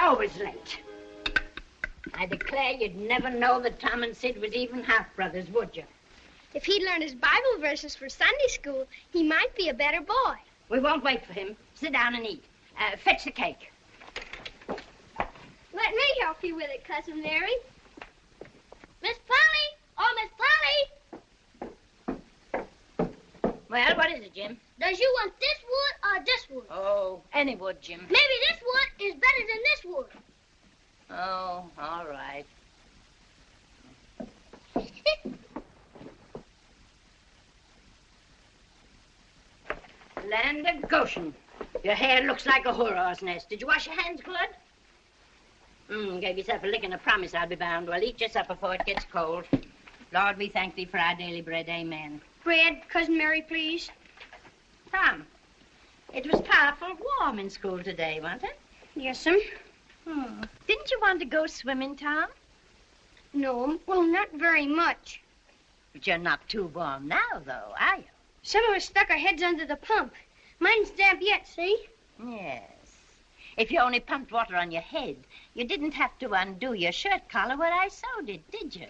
Always late. I declare you'd never know that Tom and Sid was even half-brothers, would you? If he'd learned his Bible verses for Sunday school, he might be a better boy. We won't wait for him. Sit down and eat. Fetch the cake. Let me help you with it, Cousin Mary. Miss Polly! Oh, Miss Polly! Well, what is it, Jim? Does you want this wood or this wood? Oh, any wood, Jim. Maybe this wood is better than this wood. Oh, all right. Land of Goshen. Your hair looks like a horror's nest. Did you wash your hands, Claude? Gave yourself a lick and a promise, I'll be bound. Well, eat your supper before it gets cold. Lord, we thank thee for our daily bread. Amen. Bread, Cousin Mary, please. Tom, it was powerful warm in school today, wasn't it? Yes'm. Didn't you want to go swimming, Tom? No, well, not very much. But you're not too warm now, though, are you? Some of us stuck our heads under the pump. Mine's damp yet, see? Yes. If you only pumped water on your head, you didn't have to undo your shirt collar where I sewed it, did you?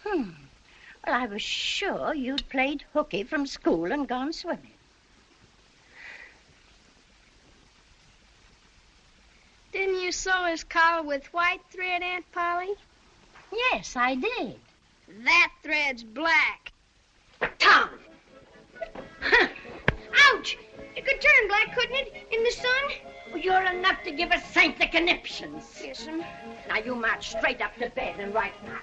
Well, I was sure you'd played hooky from school and gone swimming. Didn't you sew his collar with white thread, Aunt Polly? Yes, I did. That thread's black. Tom! Ouch! It could turn black, couldn't it, in the sun? Well, you're enough to give a saint the conniptions. Yes'm. Now, you march straight up to bed and right now.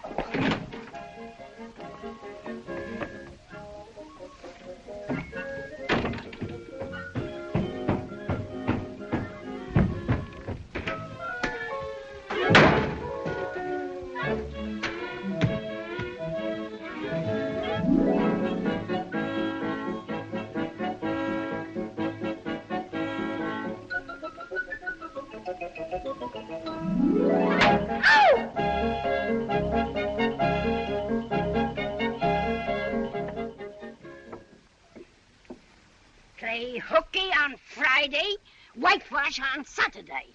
Play hooky on Friday, whitewash on Saturday.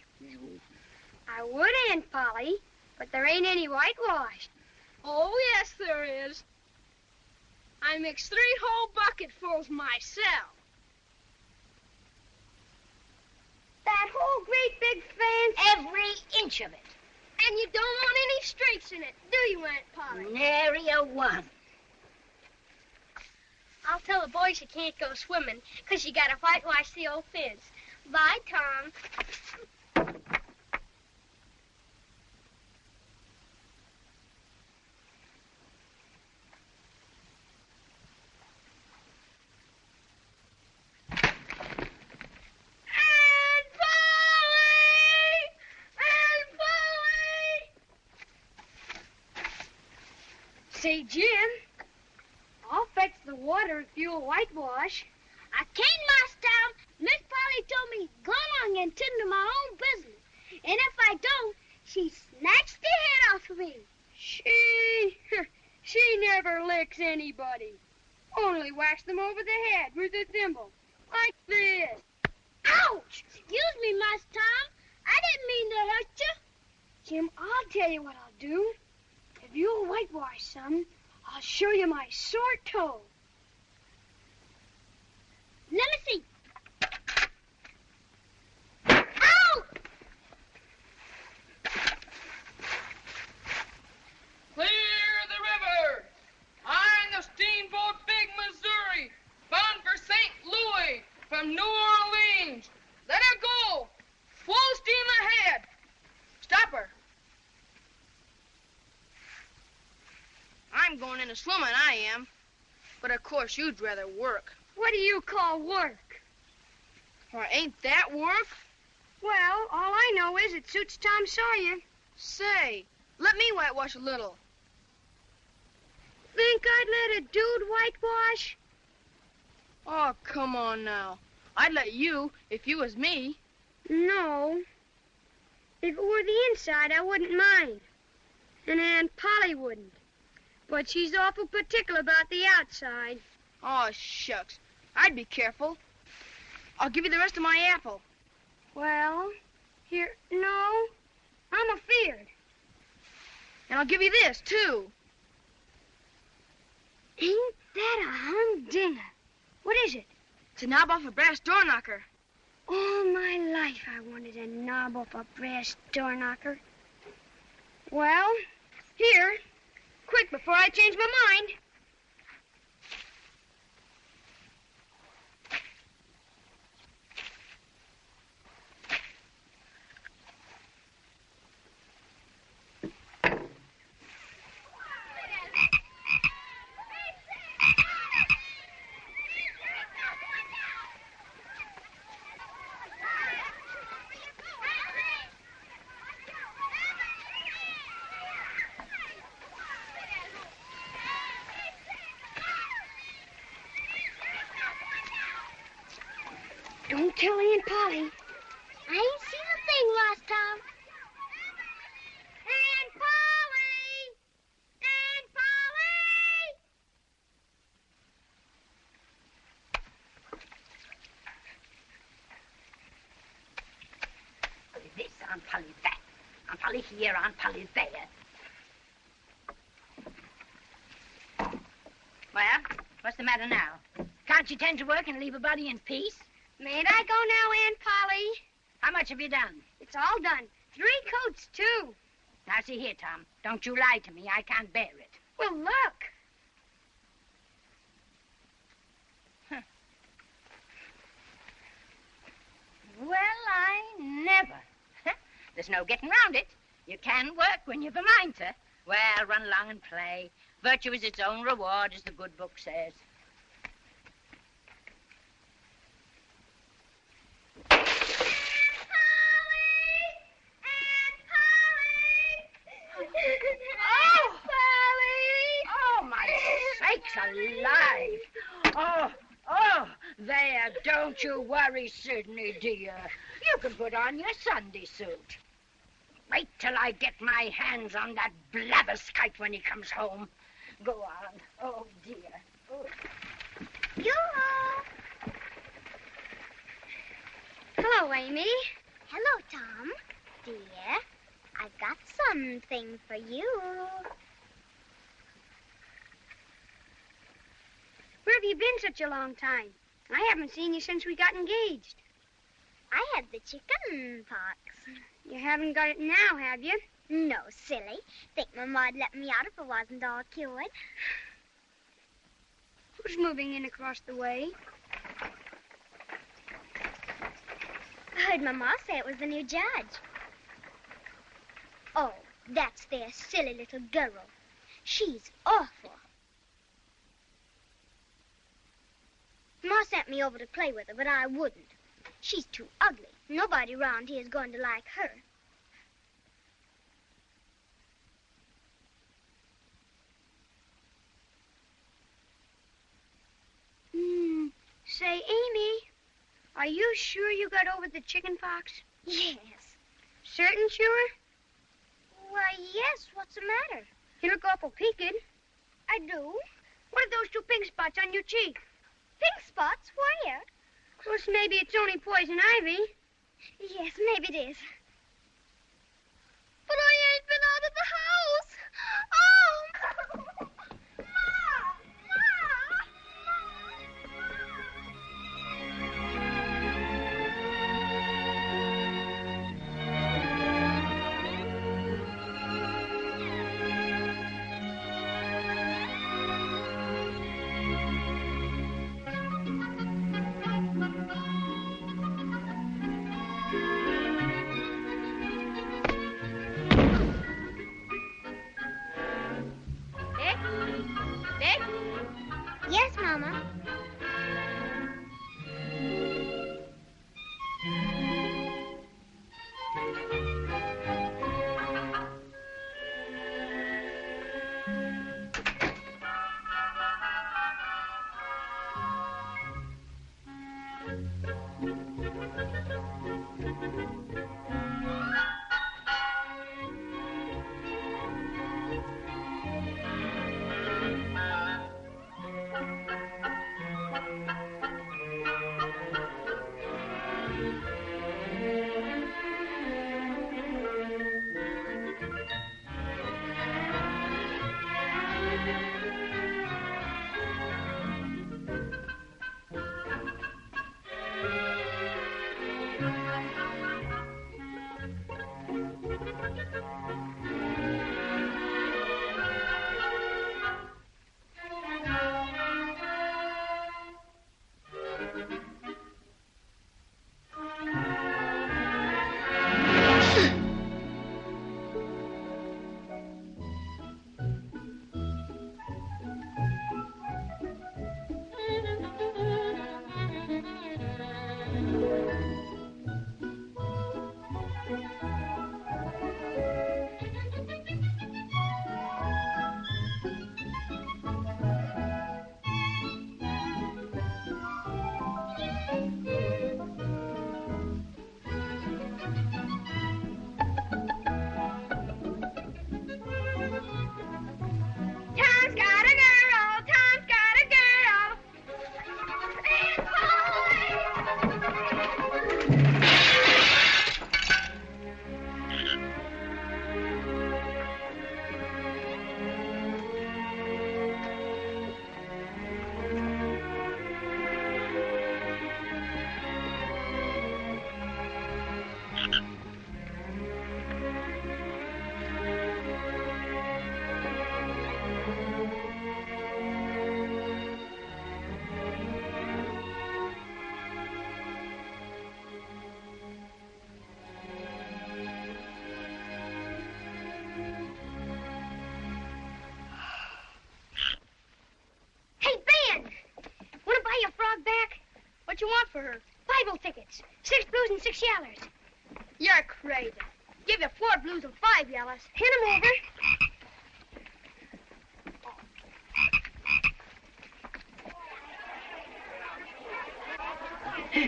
I would, Aunt Polly, but there ain't any whitewash. Oh, yes, there is. I mixed 3 whole bucketfuls myself. That whole great big fence? Every inch of it. And you don't want any streaks in it, do you, Aunt Polly? Nary a one. I'll tell the boys you can't go swimming, 'cause you gotta whitewash the old fence. Bye, Tom. Say, Jim, I'll fetch the water if you'll whitewash. I can't, Master Tom. Miss Polly told me go along and tend to my own business. And if I don't, she snatched the head off of me. She never licks anybody. Only whacks them over the head with a thimble, like this. Ouch! Excuse me, Master Tom. I didn't mean to hurt you. Jim, I'll tell you what I'll do. If you'll whitewash some, I'll show you my sore toe. Let me see. Ow! Clear the river! I'm the steamboat Big Missouri, bound for St. Louis from New Orleans. Let her go! Full steam ahead! Stop her! I'm going into swimming, I am. But of course you'd rather work. What do you call work? Or ain't that work? Well, all I know is it suits Tom Sawyer. Say, let me whitewash a little. Think I'd let a dude whitewash? Oh, come on now. I'd let you if you was me. No. If it were the inside, I wouldn't mind. And Aunt Polly wouldn't. But she's awful particular about the outside. Oh, shucks. I'd be careful. I'll give you the rest of my apple. Well, here, no. I'm afeard. And I'll give you this, too. Ain't that a humdinger? What is it? It's a knob off a brass door knocker. All my life I wanted a knob off a brass door knocker. Well, here. Quick, before I change my mind. Don't tell Aunt Polly. I ain't seen a thing last time. Aunt Polly! Aunt Polly! Polly this, Aunt Polly that. Aunt Polly here, Aunt Polly there. Well, what's the matter now? Can't you tend to work and leave a body in peace? Mayn't I go now, Aunt Polly? How much have you done? It's all done. 3 coats, too. Now, see here, Tom. Don't you lie to me. I can't bear it. Well, look. Well, I never. There's no getting round it. You can work when you've a mind to. Well, run along and play. Virtue is its own reward, as the good book says. Alive. Oh, there, don't you worry, Sydney, dear. You can put on your Sunday suit. Wait till I get my hands on that blabberskite when he comes home. Go on. Oh, dear. Oh. Yoo-hoo! Hello, Amy. Hello, Tom. Dear, I've got something for you. Where have you been such a long time? I haven't seen you since we got engaged. I had the chicken pox. You haven't got it now, have you? No, silly. Think Mama'd let me out if it wasn't all cured. Who's moving in across the way? I heard Mama say it was the new judge. Oh, that's their silly little girl. She's awful. Ma sent me over to play with her, but I wouldn't. She's too ugly. Nobody around here is going to like her. Say, Amy, are you sure you got over the chicken pox? Yes. Certain sure? Why, yes. What's the matter? You look awful peaked. I do. What are those two pink spots on your cheek? Pink spots? Where? Well, maybe it's only poison ivy. Yes, maybe it is. But I ain't been out of the house. Oh! Yes, Mama. Tom's got a girl. Tom's got a girl. Hey, Ben! Want to buy your frog back? What you want for her? Bible tickets. 6 blues and 6 yellers. You're crazy. Give you 4 blues and 5 yellows. Hand 'em over.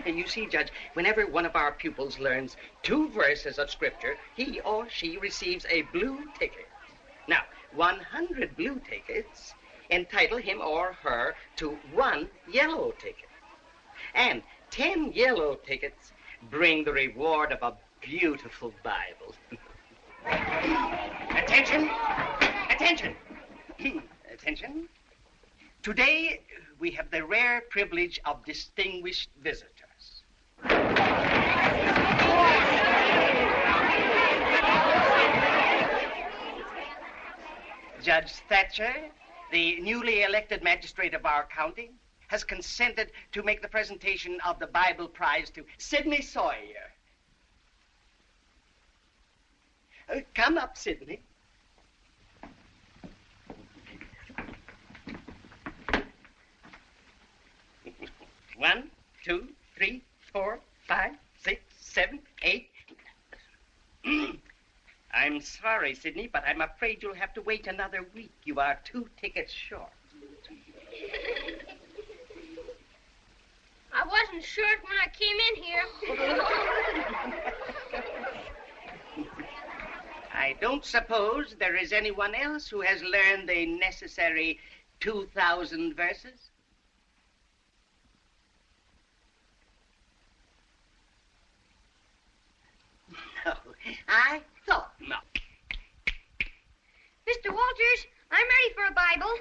You see, Judge, whenever one of our pupils learns 2 verses of Scripture, he or she receives a blue ticket. Now, 100 blue tickets entitle him or her to 1 yellow ticket. And 10 yellow tickets bring the reward of a beautiful Bible. Attention! Attention! Attention! Today, we have the rare privilege of distinguished visitors. Judge Thatcher, the newly elected magistrate of our county, has consented to make the presentation of the Bible Prize to Sidney Sawyer. Come up, Sidney. One, 2, 3, 4, 5, 6, 7, 8. I'm sorry, Sidney, but I'm afraid you'll have to wait another week. You are 2 tickets short. shirt when I came in here. I don't suppose there is anyone else who has learned the necessary 2,000 verses? No, I thought not. Mr. Walters, I'm ready for a Bible.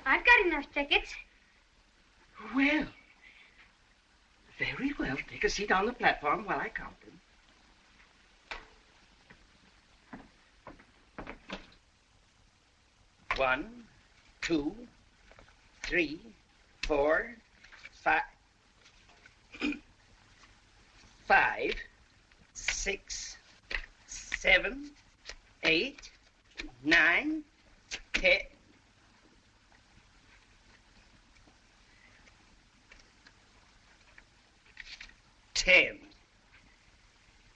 I've got enough tickets. Well, very well. Take a seat on the platform while I count them. One, 2, 3, 4, 5, 5, 6, 7, 8, 9, 10. 10.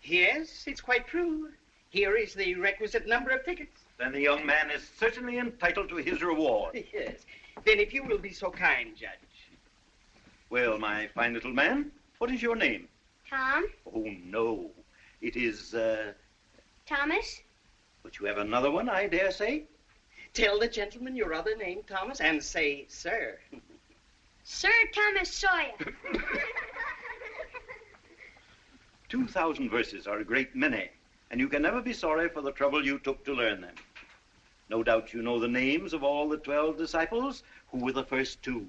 Yes, it's quite true. Here is the requisite number of tickets. Then the young man is certainly entitled to his reward. Yes. Then if you will be so kind, Judge. Well, my fine little man, what is your name? Tom? Oh, no. It is, Thomas? But you have another one, I dare say? Tell the gentleman your other name, Thomas, and say, sir. Sir Thomas Sawyer. 2,000 verses are a great many, and you can never be sorry for the trouble you took to learn them. No doubt you know the names of all the 12 disciples. Who were the first 2?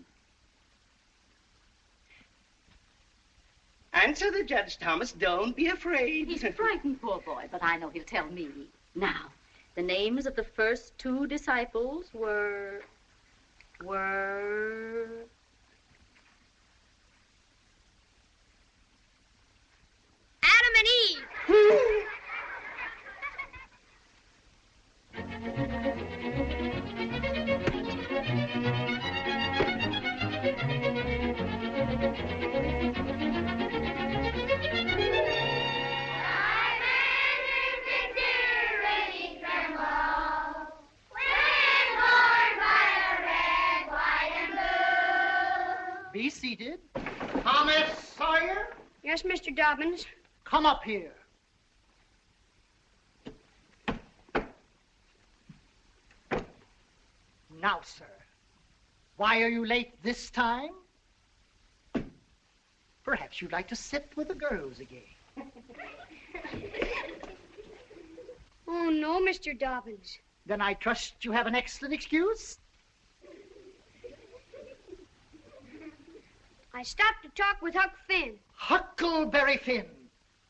Answer the judge, Thomas. Don't be afraid. He's frightened, poor boy, but I know he'll tell me. Now, the names of the first 2 disciples were... Adam and Eve. Be seated. Thomas Sawyer, Yes, Mr. Dobbins. come up here. Now, sir, why are you late this time? Perhaps you'd like to sit with the girls again. Oh, no, Mr. Dobbins. Then I trust you have an excellent excuse? I stopped to talk with Huck Finn. Huckleberry Finn.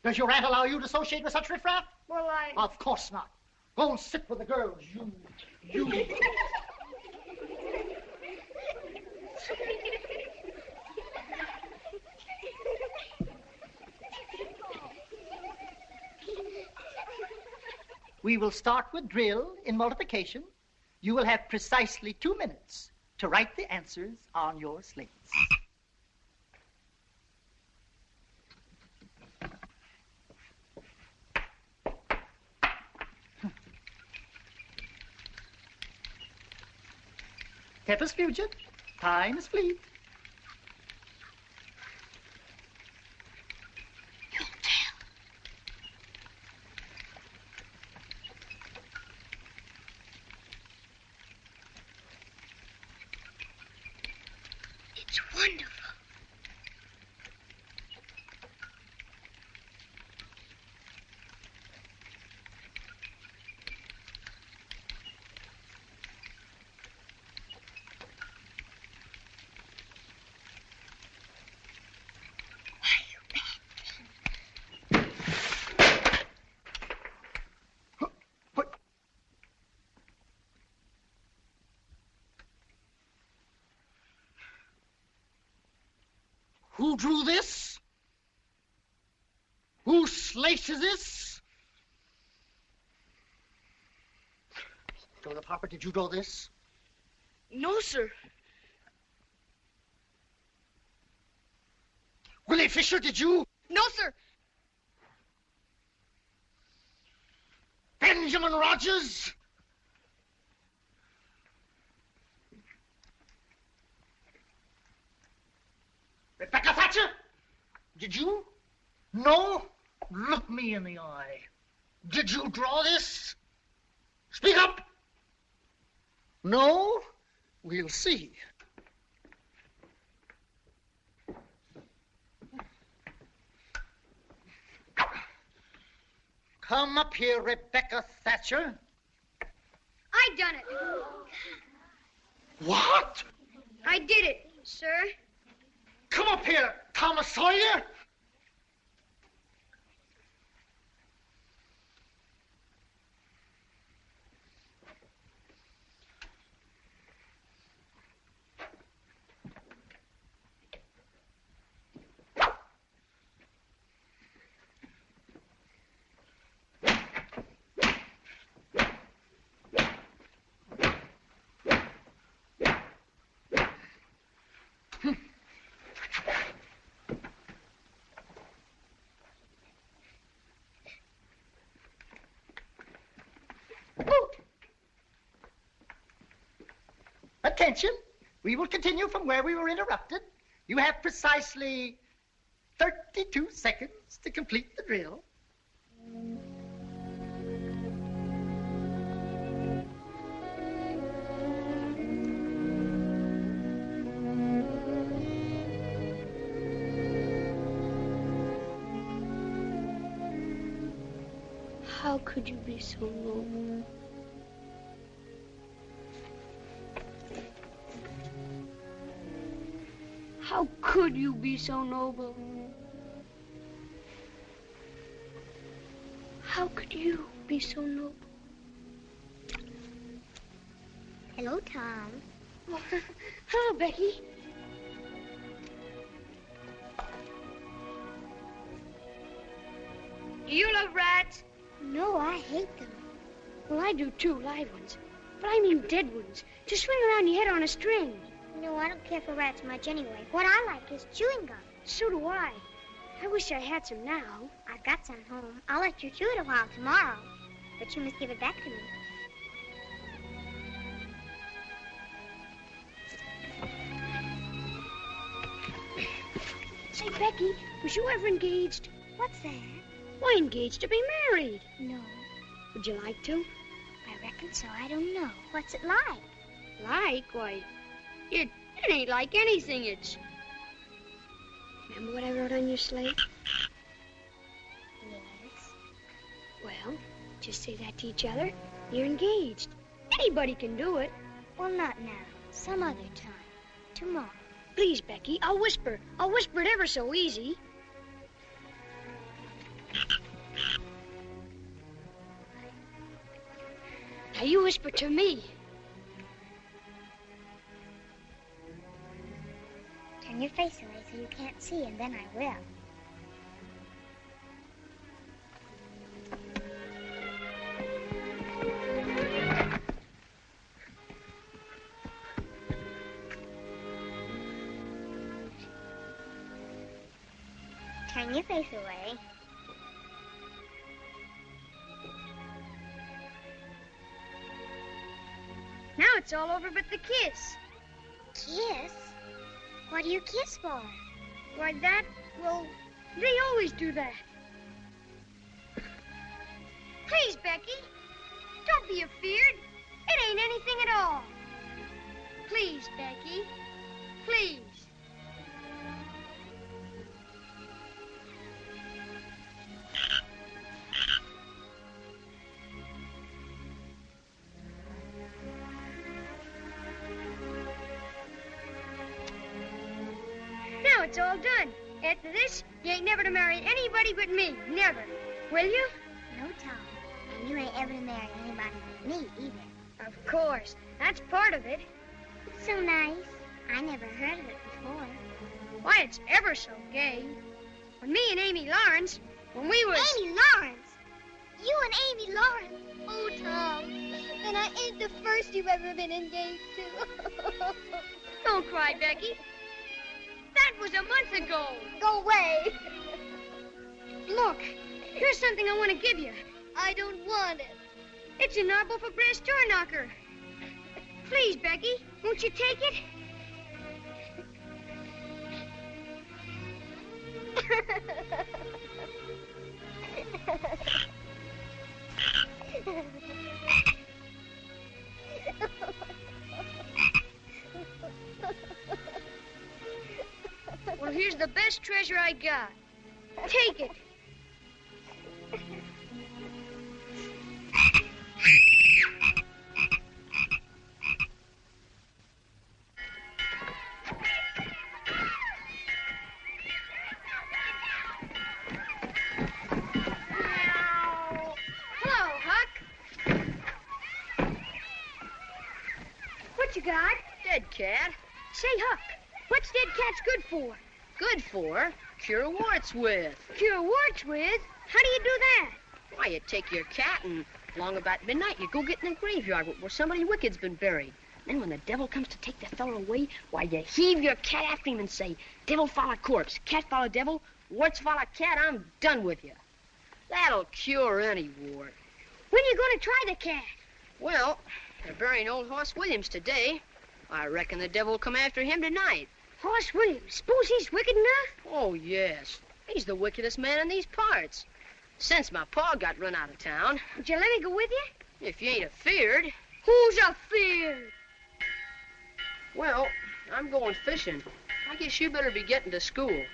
Does your aunt allow you to associate with such riffraff? Well, Of course not. Go and sit with the girls, you. We will start with drill in multiplication. You will have precisely 2 minutes to write the answers on your slates. Tethys fugit, time is fleet. It's wonderful. Who drew this? Who slices this? Joseph Hopper, did you draw this? No, sir. Willie Fisher, did you? No, sir. Benjamin Rogers. Rebecca Thatcher, did you? No? Look me in the eye. Did you draw this? Speak up. No? We'll see. Come up here, Rebecca Thatcher. I done it. What? I did it, sir. Come up here, Thomas Sawyer. Attention. We will continue from where we were interrupted. You have precisely 32 seconds to complete the drill. How could you be so noble? How could you be so noble? How could you be so noble? Hello, Tom. Oh, hello, Becky. Do you love rats? No, I hate them. Well, I do too, live ones. But I mean dead ones. To swing around your head on a string. No, I don't care for rats much anyway. What I like is chewing gum. So do I. I wish I had some now. I've got some home. I'll let you chew it a while tomorrow. But you must give it back to me. Say, Becky, was you ever engaged? What's that? Why, engaged to be married. No. Would you like to? I reckon so. I don't know. What's it like? Like? Why, it ain't like anything. It's... Remember what I wrote on your slate? Yes. Well, just say that to each other. You're engaged. Anybody can do it. Well, not now. Some other time. Tomorrow. Please, Becky, I'll whisper. I'll whisper it ever so easy. Now you whisper to me. Turn your face away so you can't see, and then I will. Turn your face away. Now it's all over but the kiss. Kiss? What do you kiss for? Why, that, well, they always do that. Please, Becky, don't be afeard. It ain't anything at all. Please, Becky, please. Now it's all done. After this, you ain't never to marry anybody but me. Never. Will you? No, Tom. And you ain't ever to marry anybody but me, either. Of course. That's part of it. It's so nice. I never heard of it before. Why, it's ever so gay. When me and Amy Lawrence, when we was... Amy Lawrence? You and Amy Lawrence? Oh, Tom. And I ain't the first you've ever been engaged to. Don't cry, Becky. That was a month ago. Go away. Look, here's something I want to give you. I don't want it. It's an apple for brass door knocker. Please, Becky, won't you take it? Well, here's the best treasure I got. Take it. Hello, Huck. What you got? Dead cat. Say, Huck, what's dead cats good for? Good for? Cure warts with. Cure warts with? How do you do that? Why, you take your cat and along about midnight you go get in the graveyard where somebody wicked's been buried. Then when the devil comes to take the fellow away, why, you heave your cat after him and say, devil follow corpse, cat follow devil, warts follow cat, I'm done with you. That'll cure any wart. When you going to try the cat? Well, they're burying old Hoss Williams today. I reckon the devil will come after him tonight. Hoss Williams, suppose he's wicked enough? Oh, yes. He's the wickedest man in these parts. Since my pa got run out of town. Would you let me go with you? If you ain't afeared. Who's afeared? Well, I'm going fishing. I guess you better be getting to school.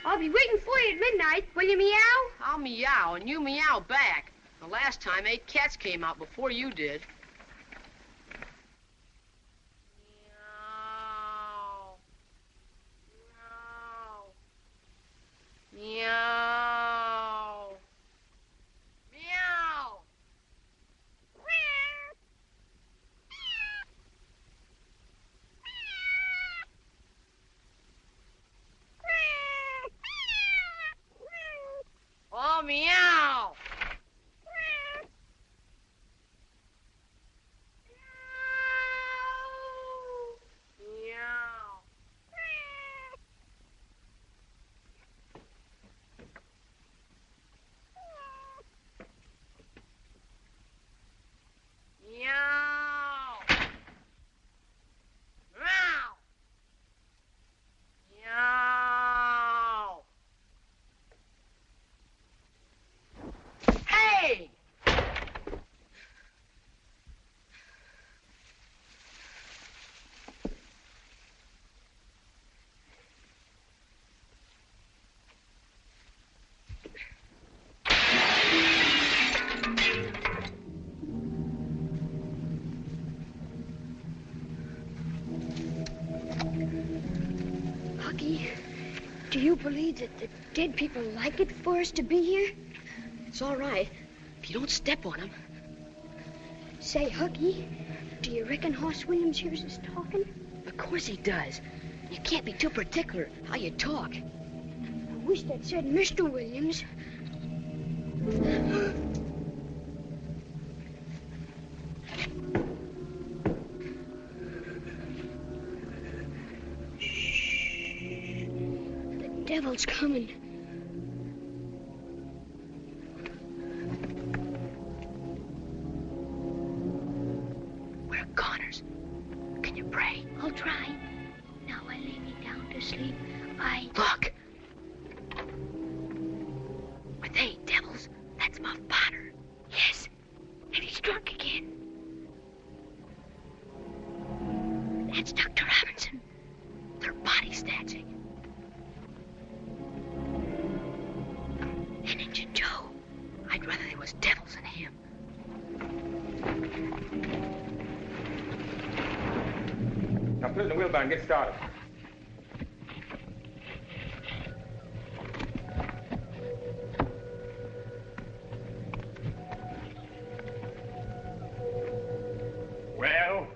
I'll be waiting for you at midnight. Will you meow? I'll meow, and you meow back. The last time 8 cats came out before you did. Meow. Meow. Meow. Oh, meow. Do you believe that the dead people like it for us to be here? It's all right, if you don't step on them. Say, Hooky, do you reckon Hoss Williams hears us talking? Of course he does. You can't be too particular how you talk. I wish that said Mr. Williams. The devil's coming. We're goners. Can you pray? I'll try. Now I lay me down to sleep. Look. Are they devils? That's my father. Yes. And he's drunk again. That's Dr. Robinson. They're body snatching. And Injun Joe. I'd rather there was devils than him. Now put it in the wheelbarrow and get started. Well?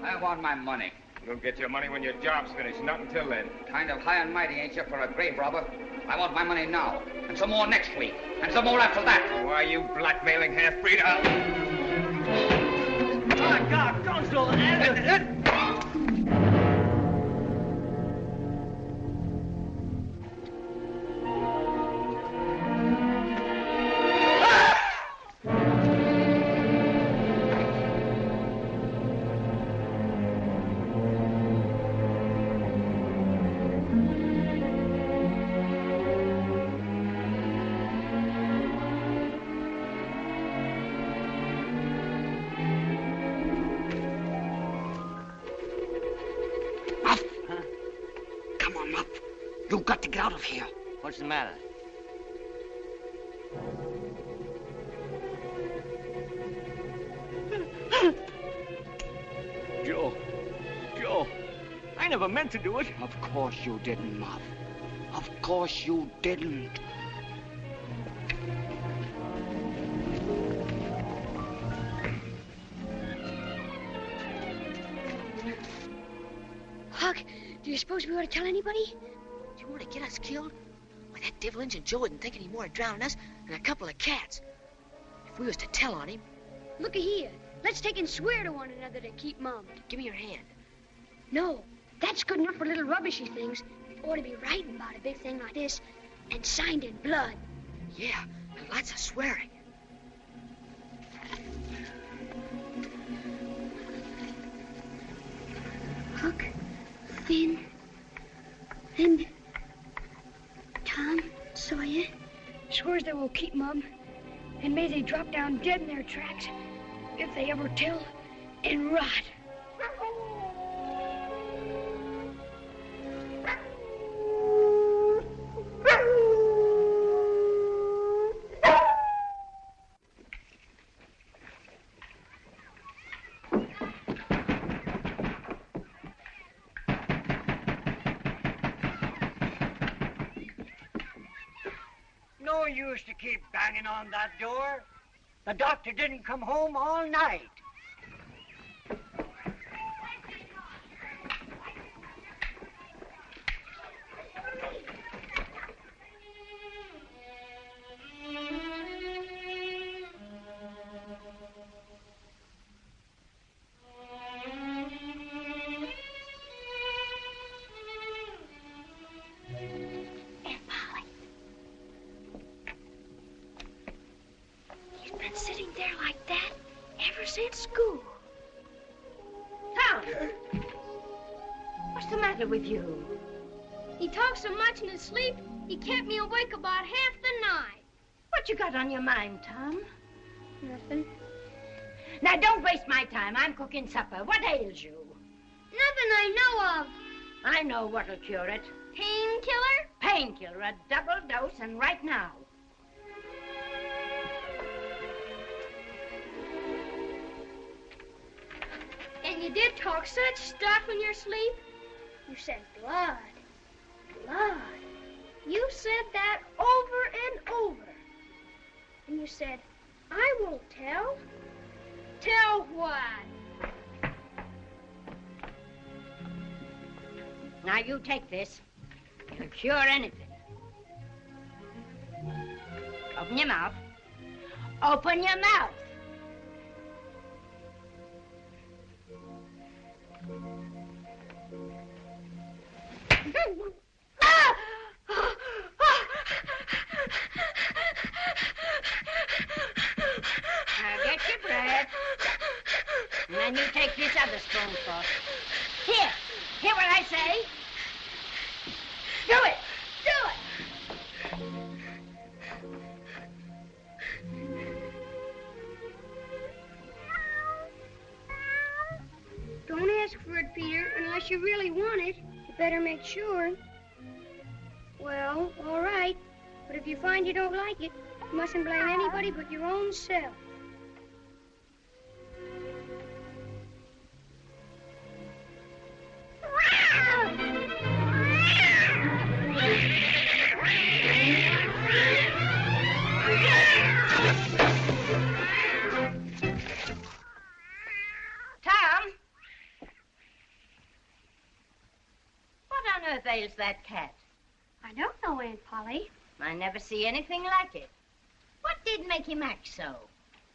I want my money. You'll get your money when your job's finished, not until then. Kind of high and mighty, ain't you, for a grave robber? I want my money now, and some more next week, and some more after that. Why, you blackmailing half-breed? My God, Constable! You've got to get out of here. What's the matter? Joe. Joe. I never meant to do it. Of course you didn't, Muff. Of course you didn't. Huck, do you suppose we ought to tell anybody? Do you want to get us killed? Why, that devil engine Joe wouldn't think any more of drowning us than a couple of cats. If we was to tell on him... Looky here. Let's take and swear to one another to keep mum. Give me your hand. No, that's good enough for little rubbishy things. Ought to be writing about a big thing like this and signed in blood. Yeah, and lots of swearing. Huck, Finn, and Tom Sawyer swears they will keep mum, and may they drop down dead in their tracks if they ever tell and rot. No use to keep banging on that door. The doctor didn't come home all night. Sitting there like that ever since school. Tom! What's the matter with you? He talks so much in his sleep, he kept me awake about half the night. What you got on your mind, Tom? Nothing. Now, don't waste my time. I'm cooking supper. What ails you? Nothing I know of. I know what'll cure it. Painkiller? Painkiller, a double dose, and right now. And you did talk such stuff in your sleep? You said blood. Blood. You said that over and over. And you said, I won't tell. Tell what? Now, you take this. It'll cure anything. Open your mouth. Open your mouth. Now get your breath. And then you take this other spoonful. Here. Hear what I say? Do it. Do it. Don't ask for it, Peter, unless you really want it. You better make sure. Well, all right. But if you find you don't like it, you mustn't blame anybody but your own self. Tom? What on earth ails that cat? I don't know, Aunt Polly. I never see anything like it. What did make him act so?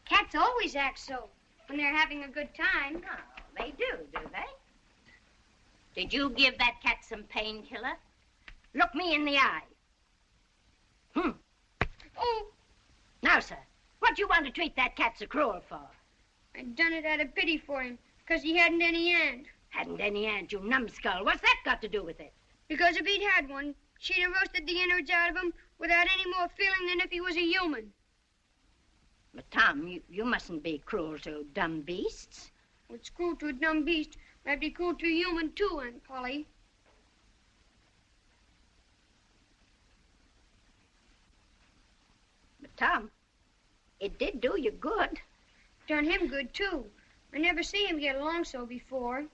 Cats always act so when they're having a good time. Oh, they do they? Did you give that cat some painkiller? Look me in the eye. Oh! Now, sir, what do you want to treat that cat so cruel for? I done it out of pity for him, because he hadn't any aunt. Hadn't any aunt, you numbskull. What's that got to do with it? Because if he'd had one, she'd have roasted the innards out of him without any more feeling than if he was a human. But, Tom, you mustn't be cruel to dumb beasts. What's cruel to a dumb beast might be cruel to a human, too, Aunt Polly. Tom, it did do you good. Done him good, too. I never see him get along so before.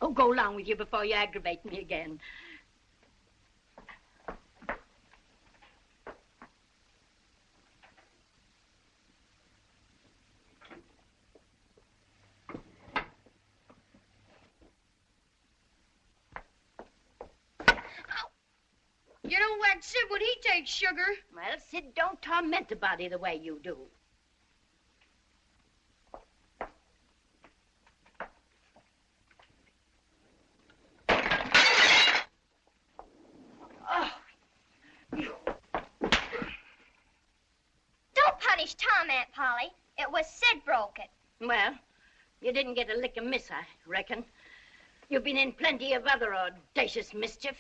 Oh, go along with you before you aggravate me again. You don't whack Sid when he takes sugar. Well, Sid don't torment a body the way you do. Don't punish Tom, Aunt Polly. It was Sid broke it. Well, you didn't get a lick of miss, I reckon. You've been in plenty of other audacious mischief.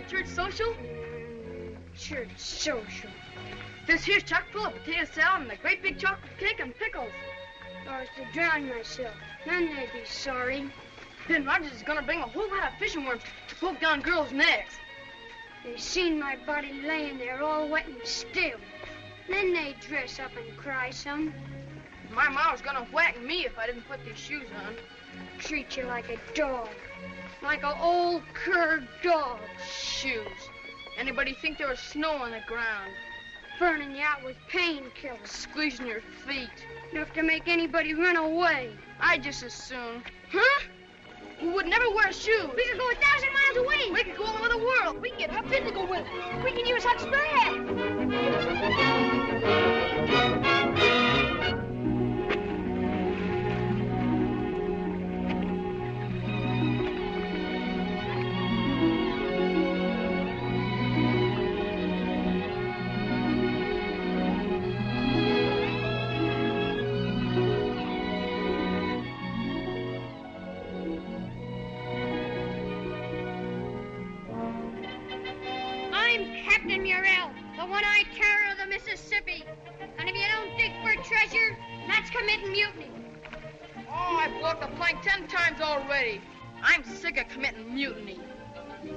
Church social? Church social. This here's chock full of potato salad and a great big chocolate cake and pickles. I was to drown myself. Then they'd be sorry. Ben Rogers is gonna bring a whole lot of fishing worms to poke down girls' necks. They seen my body laying there all wet and still. Then they'd dress up and cry some. My ma was gonna whack me if I didn't put these shoes on. Treat you like a dog. Like an old cur dog. Shoes. Anybody think there was snow on the ground? Burning you out with painkillers. Squeezing your feet. Enough to make anybody run away. I'd just as soon. Huh? We would never wear shoes. We could go 1,000 miles away. We could go all over the world. We can get hot physical with it. We can use hot spray. And if you don't dig for treasure, that's committing mutiny. Oh, I've walked the plank 10 times already. I'm sick of committing mutiny.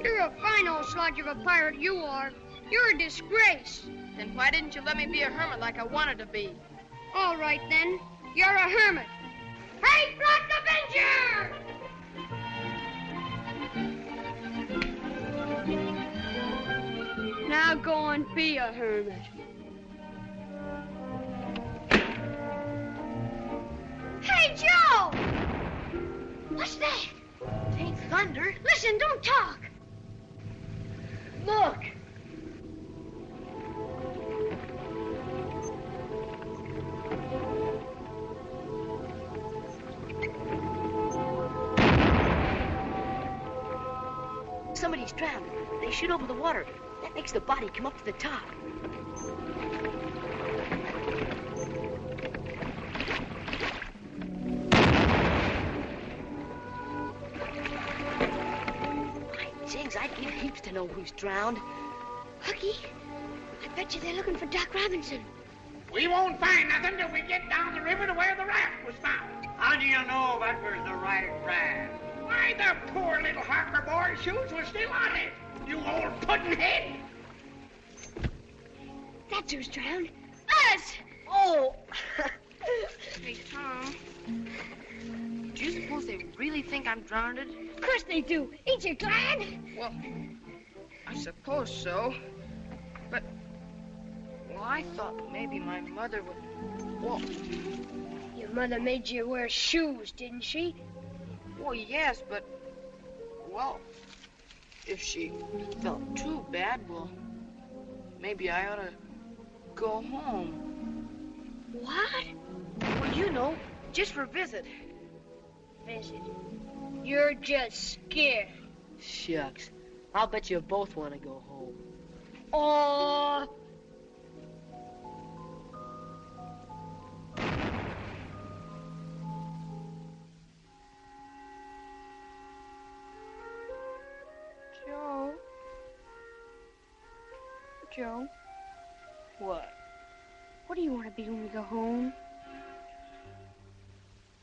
You're a fine old sludge of a pirate, you are. You're a disgrace. Then why didn't you let me be a hermit like I wanted to be? All right, then. You're a hermit. Hey, Black Avenger! Now go and be a hermit. Hey, Joe! What's that? It ain't thunder. Listen, don't talk. Look! Somebody's drowned. They shoot over the water. That makes the body come up to the top. My jigs, I'd give heaps to know who's drowned. Hooky, I bet you they're looking for Doc Robinson. We won't find nothing till we get down the river to where the raft was found. How do you know that was the right raft? Why, the poor little Harker boy's shoes were still on it. You old puddin'-head. That's who's drowned. Us! Oh! Hey, Tom. Do you suppose they really think I'm drowned? Of course they do. Ain't you glad? Well, I suppose so. But, well, I thought maybe my mother would... Well, Your mother made you wear shoes, didn't she? well, yes, but... Well, if she felt too bad, well, maybe I ought to go home. What? Well, you know, just for a visit. Visit. You're just scared. Shucks. I'll bet you both want to go home. Oh. Joe. What? What do you want to be when we go home?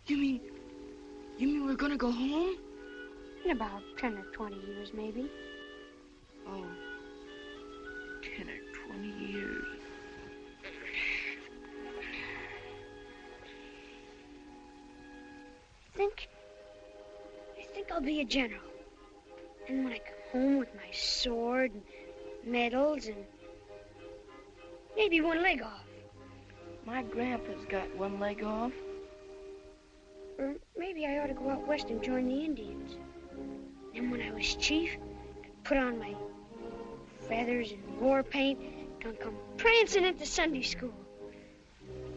You mean we're gonna go home? In about 10 or 20 years, maybe. Oh, 10 or 20 years. I think I'll be a general. And when I come home with my sword and medals and maybe one leg off. My grandpa's got one leg off. Or maybe I ought to go out west and join the Indians. And when I was chief, I'd put on my feathers and war paint and come prancing into Sunday school.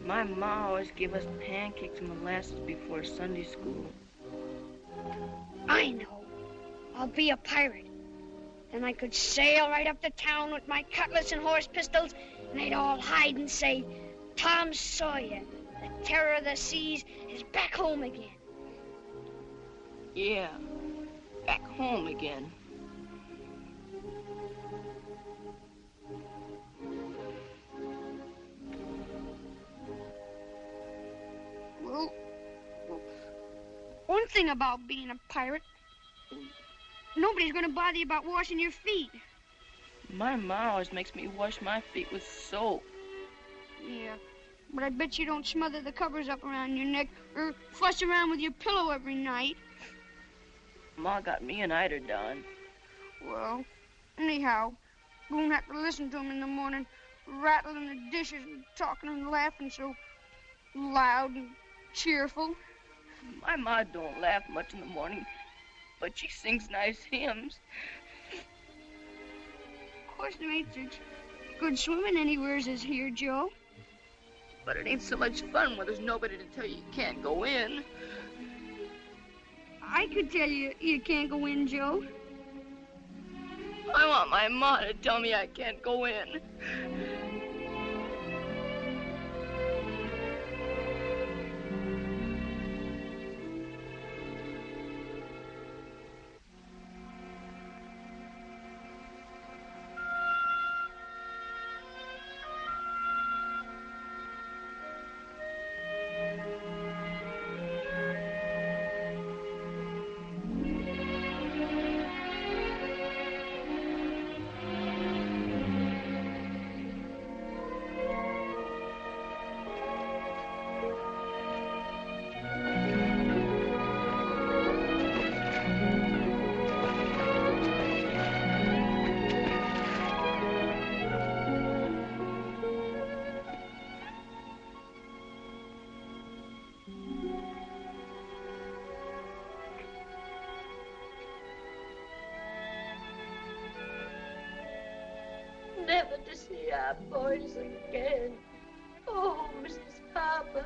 My ma always gave us pancakes and molasses before Sunday school. I know. I'll be a pirate. Then I could sail right up to town with my cutlass and horse pistols, and they'd all hide and say, Tom Sawyer, the terror of the seas, is back home again. Yeah, back home again. Well, one thing about being a pirate, nobody's gonna bother you about washing your feet. My ma always makes me wash my feet with soap. Yeah, but I bet you don't smother the covers up around your neck or fuss around with your pillow every night. Ma got me an eider done. Well, anyhow, you won't have to listen to him in the morning, rattling the dishes and talking and laughing so loud and cheerful. My ma don't laugh much in the morning, but she sings nice hymns. Of course, there ain't such good swimming anywheres as here, Joe. But it ain't so much fun when there's nobody to tell you can't go in. I could tell you you can't go in, Joe. I want my ma to tell me I can't go in. our boys again. Oh, Mrs. Harper.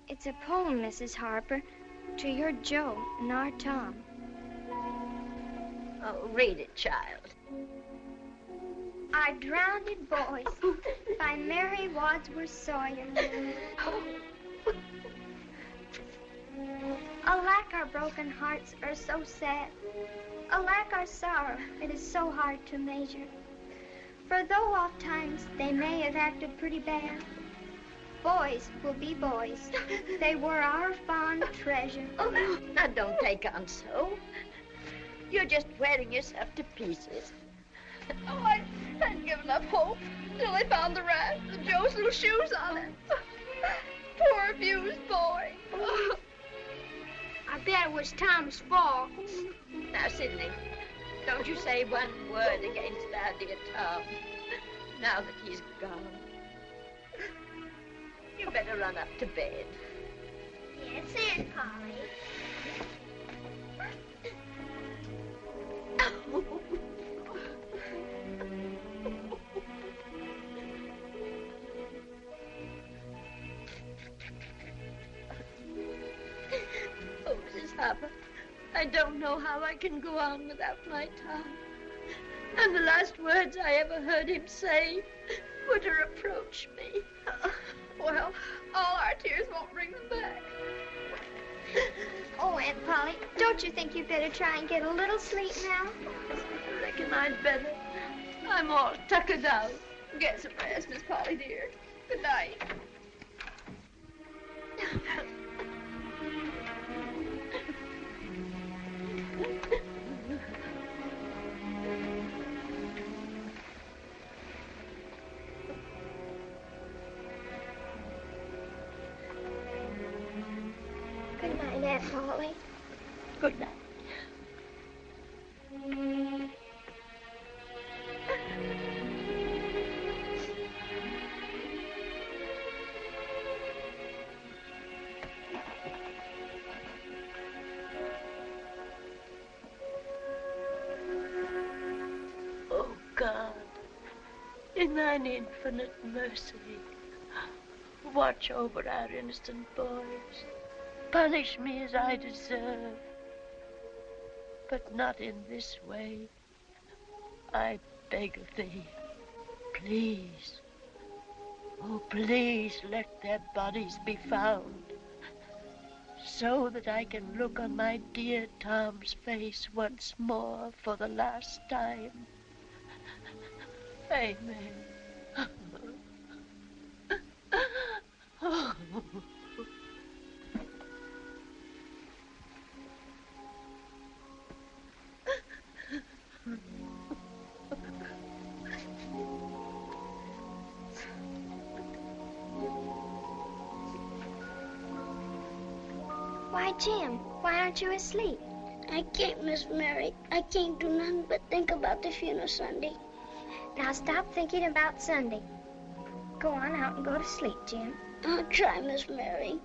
It's a poem, Mrs. Harper, to your Joe and our Tom. Oh, read it, child. Our Drowned Boys by Mary Wadsworth Sawyer. Alack, our broken hearts are so sad. Alack, our sorrow, it is so hard to measure. For though oft times they may have acted pretty bad, boys will be boys. They were our fond treasure. Oh, now don't take on so. You're just wearing yourself to pieces. Oh, I'd given up hope till I found the rat with Joe's little shoes on it. Poor abused boy. Oh. I bet it was Tom's fault. Now, Sidney, don't you say one word against our dear Tom, now that he's gone. You better run up to bed. Yes, Aunt Polly. Oh, Mrs. Harper, I don't know how I can go on without my Tom. And the last words I ever heard him say were to reproach me. Well, all our tears won't bring them back. Oh, Aunt Polly, don't you think you'd better try and get a little sleep now? I reckon I'd better. I'm all tuckered out. Get some rest, Miss Polly, dear. Good night. Good night, Aunt Polly. Good night. Oh, God, in thine infinite mercy, watch over our innocent boys. Punish me as I deserve, but not in this way. I beg of thee, please, oh, please let their bodies be found, so that I can look on my dear Tom's face once more for the last time. Amen. Oh. Why, Jim, why aren't you asleep? I can't, Miss Mary. I can't do nothing but think about the funeral Sunday. Now stop thinking about Sunday. Go on out and go to sleep, Jim. I'll try, Miss Mary.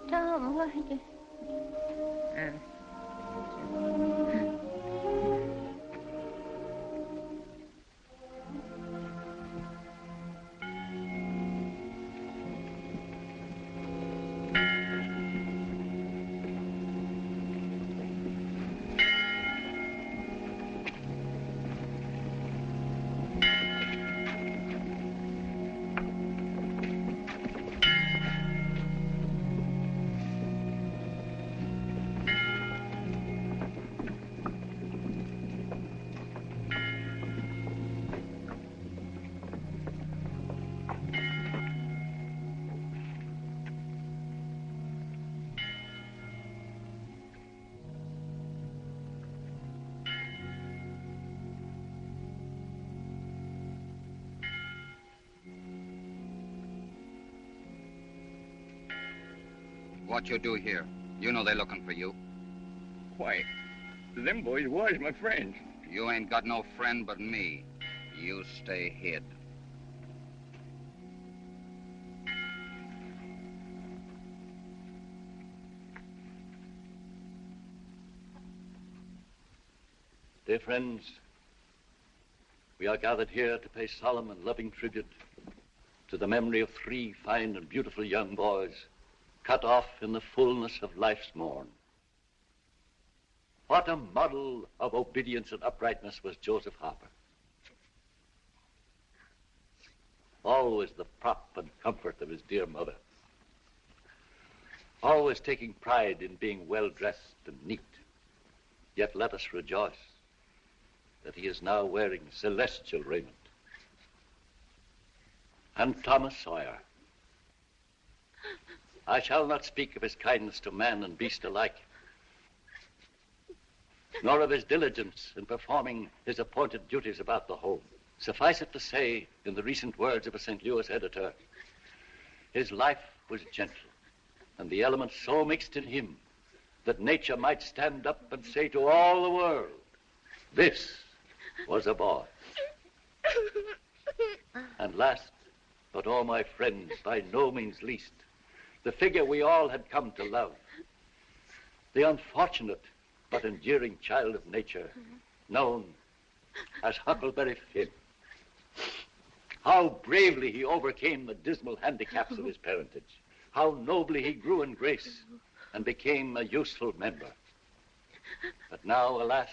Tom, why did... What you do here? You know they're looking for you. Why, them boys was my friends. You ain't got no friend but me. You stay hid. Dear friends, we are gathered here to pay solemn and loving tribute to the memory of 3 fine and beautiful young boys cut off in the fullness of life's morn. What a model of obedience and uprightness was Joseph Harper. Always the prop and comfort of his dear mother. Always taking pride in being well-dressed and neat. Yet let us rejoice that he is now wearing celestial raiment. And Thomas Sawyer. I shall not speak of his kindness to man and beast alike, nor of his diligence in performing his appointed duties about the home. Suffice it to say, in the recent words of a St. Louis editor, his life was gentle, and the elements so mixed in him that nature might stand up and say to all the world, this was a boy. And last, but all my friends, by no means least, the figure we all had come to love, the unfortunate but enduring child of nature, known as Huckleberry Finn. How bravely he overcame the dismal handicaps of his parentage. How nobly he grew in grace and became a useful member. But now, alas,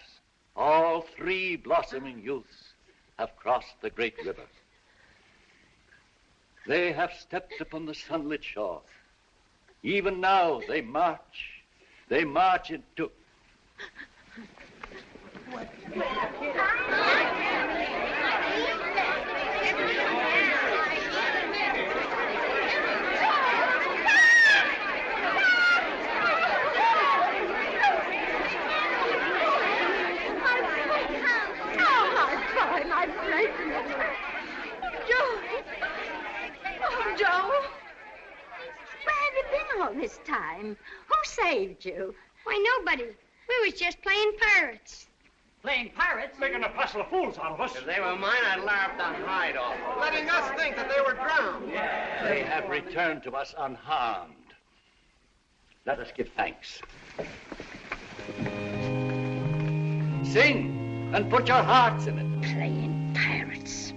all 3 blossoming youths have crossed the great river. They have stepped upon the sunlit shore. Even now they march into... All this time. Who saved you? Why, nobody. We was just playing pirates. Playing pirates? Making a passel of fools out of us. If they were mine, I'd laugh the hide off. Letting us think that they were drowned. They have returned to us unharmed. Let us give thanks. Sing and put your hearts in it. Playing pirates.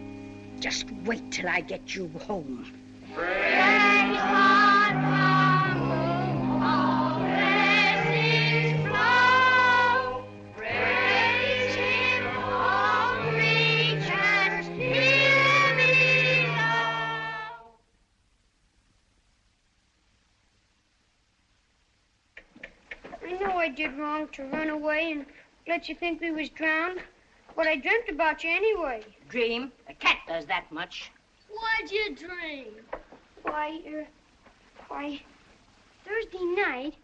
Just wait till I get you home. Praise God from whom all blessings flow. Praise Him, all creatures here below. I know I did wrong to run away and let you think we was drowned, but I dreamt about you anyway. Dream? A cat does that much. What'd you dream? Why, Thursday night,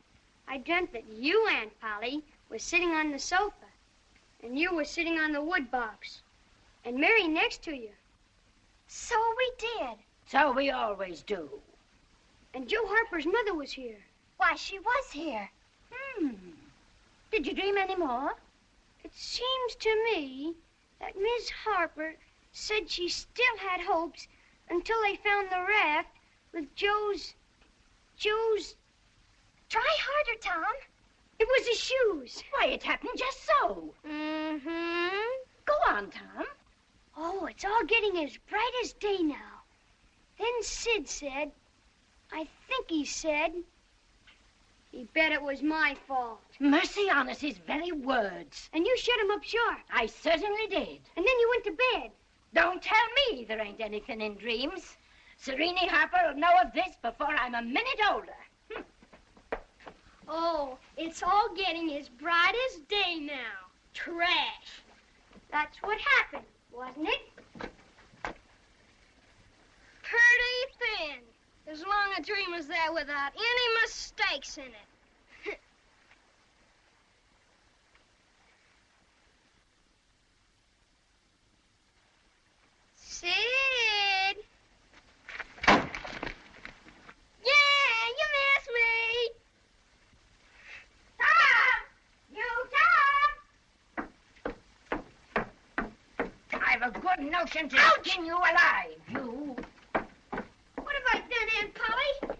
I dreamt that you, Aunt Polly, was sitting on the sofa, and you were sitting on the wood box, and Mary next to you. So we did. So we always do. And Joe Harper's mother was here. Why, she was here. Did you dream any more? It seems to me that Miss Harper said she still had hopes until they found the raft with Joe's... Try harder, Tom. It was his shoes. Why, it happened just so. Mm-hmm. Go on, Tom. Oh, it's all getting as bright as day now. Then Sid said, I think he said, he bet it was my fault. Mercy on us, his very words. And you shut him up sharp. I certainly did. And then you went to bed. Don't tell me there ain't anything in dreams. Serene Harper will know of this before I'm a minute older. Oh, it's all getting as bright as day now. Trash. That's what happened, wasn't it? Pretty thin. As long a dream as that without any mistakes in it. Sid! Yeah, you miss me! good notion to skin you alive, you. What have I done, Aunt Polly?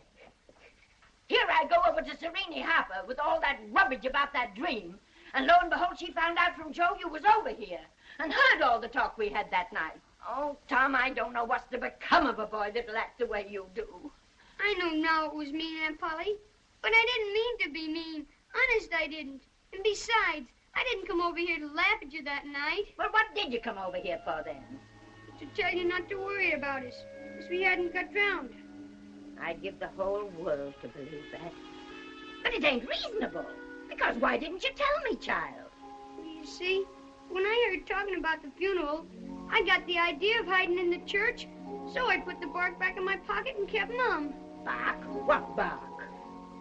Here I go over to Serene Harper with all that rubbish about that dream. And lo and behold, she found out from Joe you was over here and heard all the talk we had that night. Oh, Tom, I don't know what's to become of a boy that'll act the way you do. I know now it was mean, Aunt Polly. But I didn't mean to be mean. Honest, I didn't. And besides, I didn't come over here to laugh at you that night. Well, what did you come over here for, then? To tell you not to worry about us, because we hadn't got drowned. I'd give the whole world to believe that. But it ain't reasonable. Because why didn't you tell me, child? You see, when I heard talking about the funeral, I got the idea of hiding in the church, so I put the bark back in my pocket and kept mum. Bark? What bark?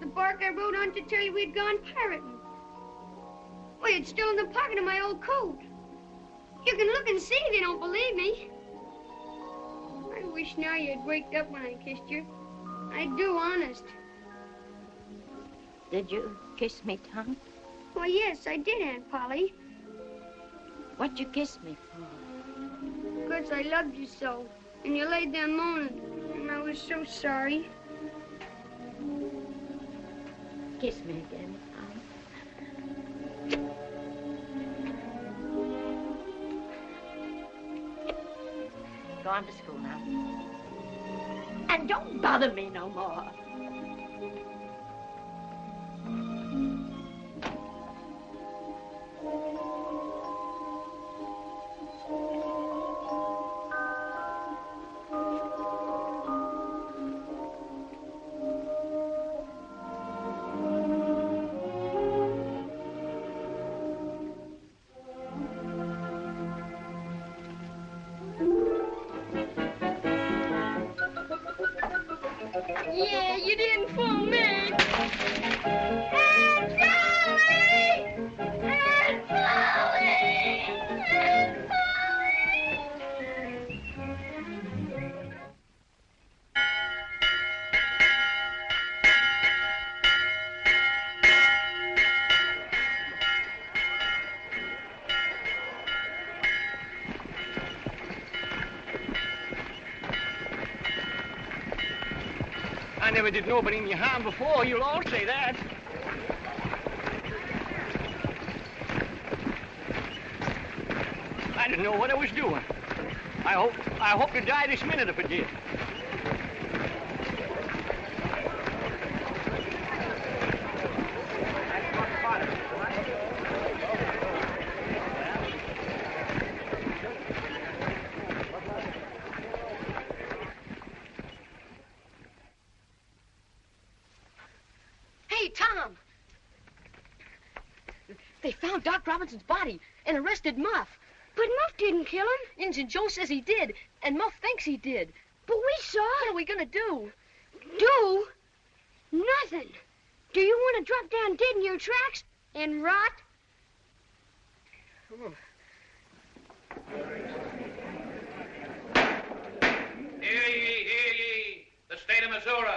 The bark I wrote on to tell you we'd gone pirating. Why, it's still in the pocket of my old coat. You can look and see if you don't believe me. I wish now you'd waked up when I kissed you. I do, honest. Did you kiss me, Tom? Why, yes, I did, Aunt Polly. What'd you kiss me for? Because I loved you so. And you laid there moaning. And I was so sorry. Kiss me again, Tom. Go on to school now. And don't bother me no more. Yeah, you didn't fool me. Aunt Polly! Aunt Polly! Aunt I never did nobody any harm before. You'll all say that. I didn't know what I was doing. I hope to die this minute if I did. Hey, Tom! They found Doc Robinson's body and arrested Muff. But Muff didn't kill him. Injun Joe says he did, and Muff thinks he did. But we saw. What are we gonna do? Do? Nothing. Do you want to drop down dead in your tracks and rot? Oh. Hear ye, hear ye. The state of Missouri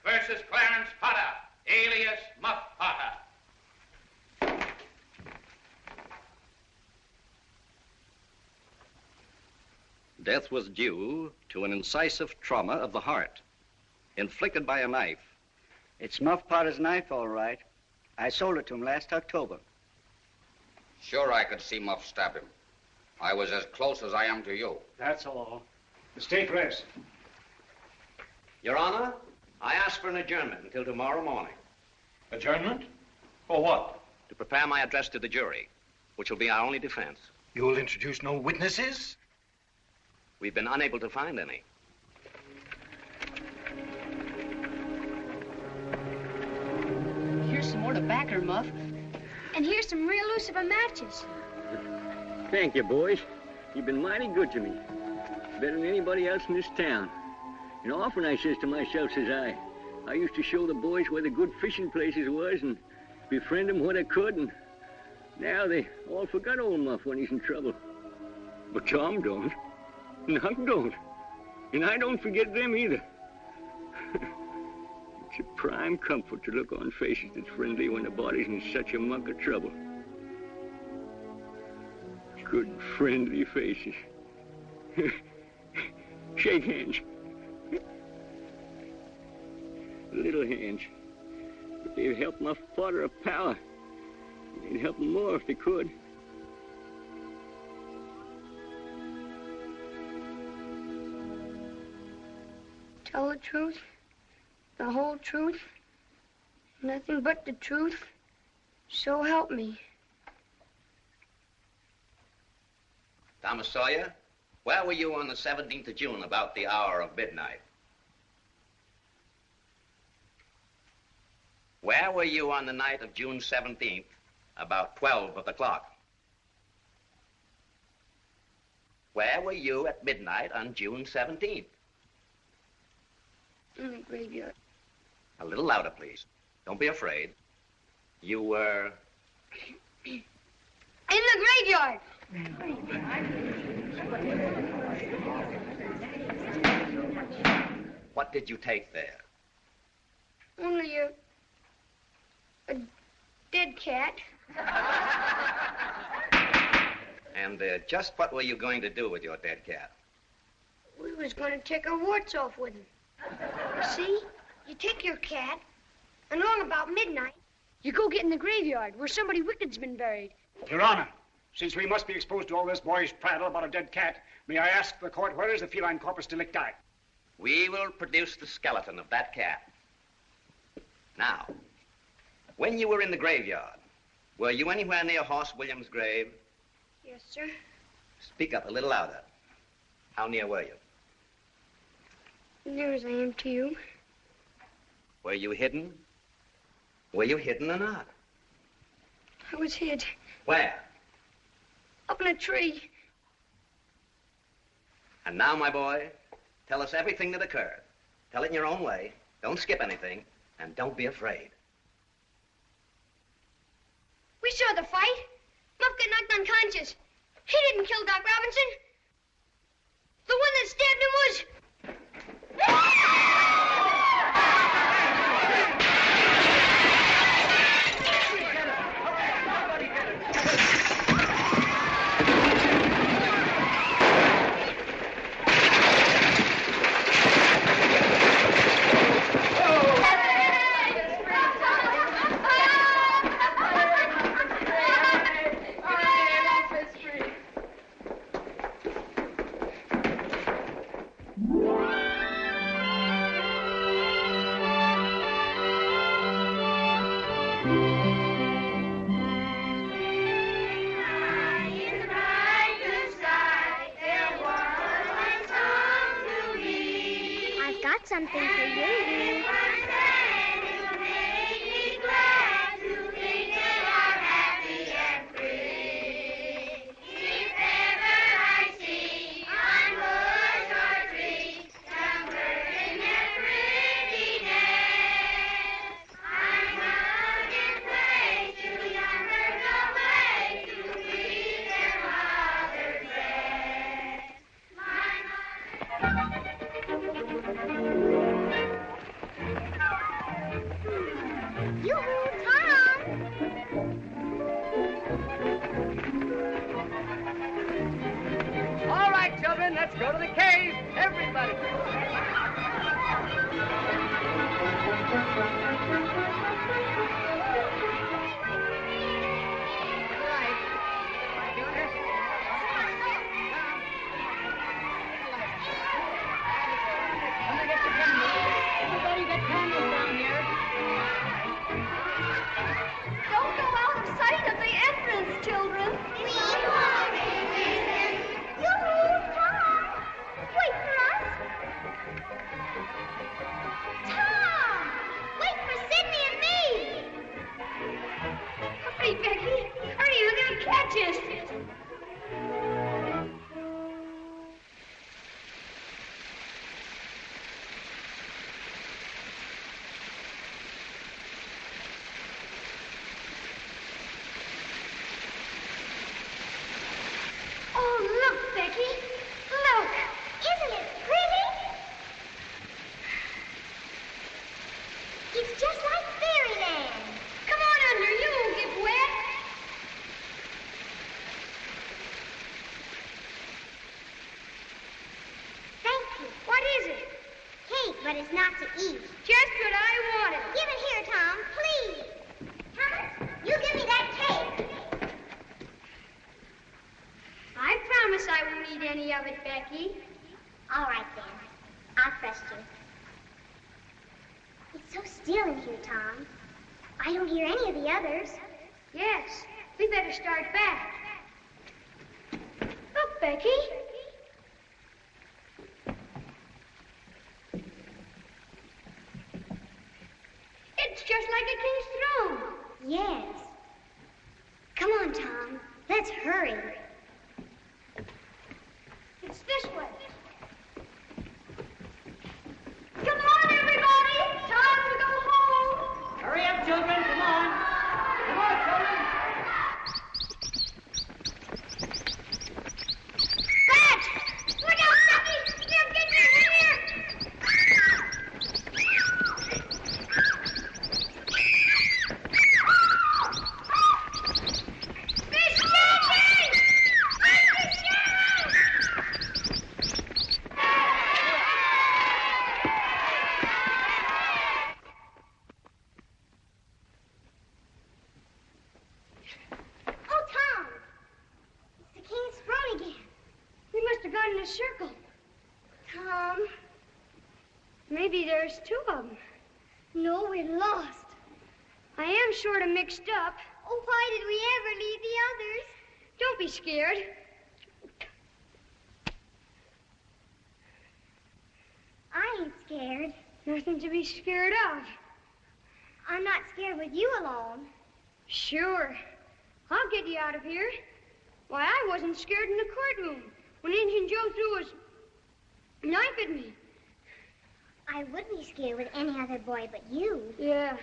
versus Clarence Potter, alias Muff Potter. Death was due to an incisive trauma of the heart, inflicted by a knife. It's Muff Potter's knife, all right. I sold it to him last October. Sure, I could see Muff stab him. I was as close as I am to you. That's all. The state rests. Your Honor, I ask for an adjournment until tomorrow morning. Adjournment? For what? To prepare my address to the jury, which will be our only defense. You will introduce no witnesses? We've been unable to find any. Here's some more tobacco, Muff. And here's some real Lucifer matches. Thank you, boys. You've been mighty good to me. Better than anybody else in this town. And often I says to myself, says I used to show the boys where the good fishing places was and befriend them when I could, and now they all forgot old Muff when he's in trouble. But Tom don't. And Huck don't. And I don't forget them either. It's a prime comfort to look on faces that's friendly when the body's in such a muck of trouble. Good, friendly faces. Shake hands. Little hands. But they've helped my father a power. They'd help him more if they could. Tell the truth, the whole truth, nothing but the truth, so help me. Thomas Sawyer, where were you on the 17th of June about the hour of midnight? Where were you on the night of June 17th, about 12 of the clock? Where were you at midnight on June 17th? In the graveyard. A little louder, please. Don't be afraid. You were... In the graveyard! What did you take there? Only a dead cat. And just what were you going to do with your dead cat? We was going to take our warts off with him. See? You take your cat, and along about midnight, You go get in the graveyard where somebody wicked's been buried. Your Honor, since we must be exposed to all this boyish prattle about a dead cat, may I ask the court where is the feline corpus delicti? We will produce the skeleton of that cat. Now, when you were in the graveyard, were you anywhere near Hoss Williams' grave? Yes, sir. Speak up a little louder. How near were you? Near as I am to you. Were you hidden? Were you hidden or not? I was hid. Where? Up in a tree. And now, my boy, tell us everything that occurred. Tell it in your own way. Don't skip anything. And don't be afraid. We saw the fight. Muff got knocked unconscious. He didn't kill Doc Robinson. The one that stabbed him was... I've got something for you. All right, children, let's go to the cave. Everybody. Everybody get candles down here. Don't go out of sight of the entrance, children. We won't be Yoo-hoo, Tom! Wait for us. Tom! Wait for Sidney and still in here, Tom. I don't hear any of the others. Yes, we better start back. Look, Becky. It's just like a king's throne. Yes. Come on, Tom. Let's hurry. It's this way. Come on, everybody. Time to go home. Hurry up, children. Come on. Come on, children. Badge! Look out, Becky! They'll get you here! Miss Jenkins! I'm the sheriff! Oh, Tom! It's the king's throne again. We must have gone in a circle. Tom. Maybe there's two of them. No, we're lost. I am sort of mixed up. Oh, why did we ever leave the others? Don't be scared. I ain't scared. Nothing to be scared of. I'm not scared with you alone. Sure. I'll get you out of here. Why, I wasn't scared in the courtroom when Injun Joe threw his knife at me. I would be scared with any other boy but you. Yeah.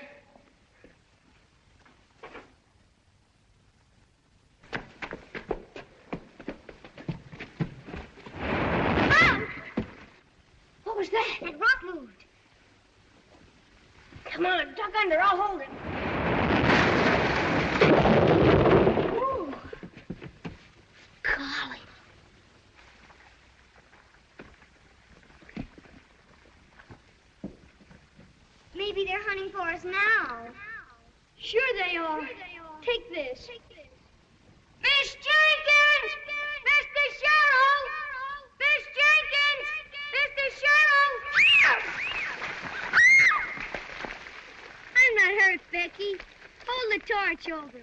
Mom! What was that? That rock moved. Come on, duck under. I'll hold it. Ooh. Golly. Maybe they're hunting for us now. Sure they are. Take this. Miss Jenkins! Mr. Sherrill! Miss Jenkins! Mr. Sherrill! I'm not hurt, Becky. Hold the torch over.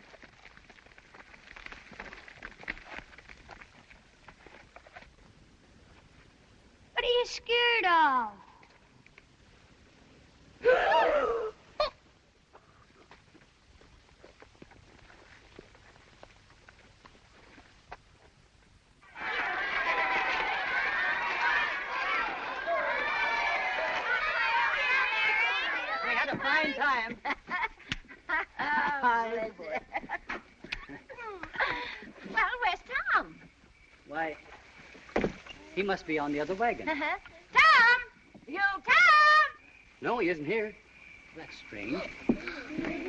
What are you scared of? We had a fine time. Well, where's Tom? Why, he must be on the other wagon. Tom! You Tom! No, he isn't here. That's strange. Gee,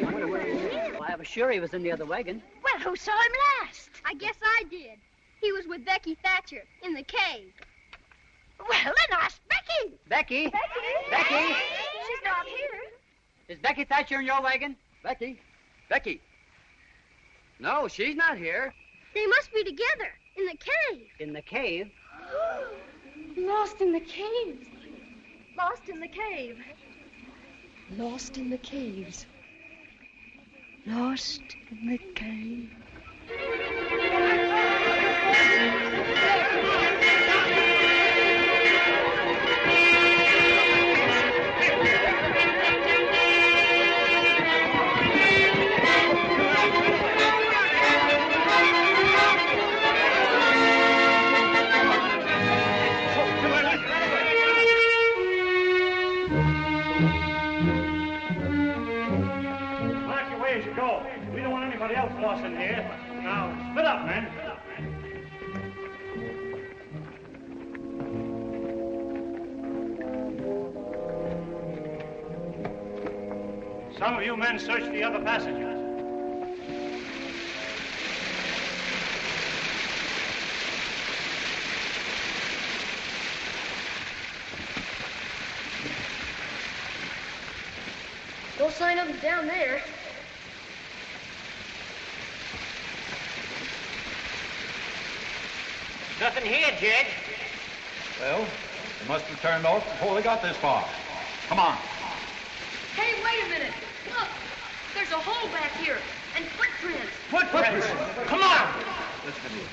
I wonder where he is. Why, I was sure he was in the other wagon. Well, who saw him last? I guess I did. He was with Becky Thatcher in the cave. Well, then ask Becky. Becky? Becky? Becky? She's not here. Is Becky Thatcher in your wagon? Becky? Becky? No, she's not here. They must be together in the cave. In the cave? Lost in the cave. Lost in the cave. Lost in the caves. Lost in the cave. March your way as you go. We don't want anybody else lost in here. Now, split up, men. Some of you men search the other passages. No sign of him down there. Nothing here, Jed. Well, they must have turned north before they got this far. Come on. wait a minute. Look, there's a hole back here, and footprints. Footprints! Come on! Let's have a look.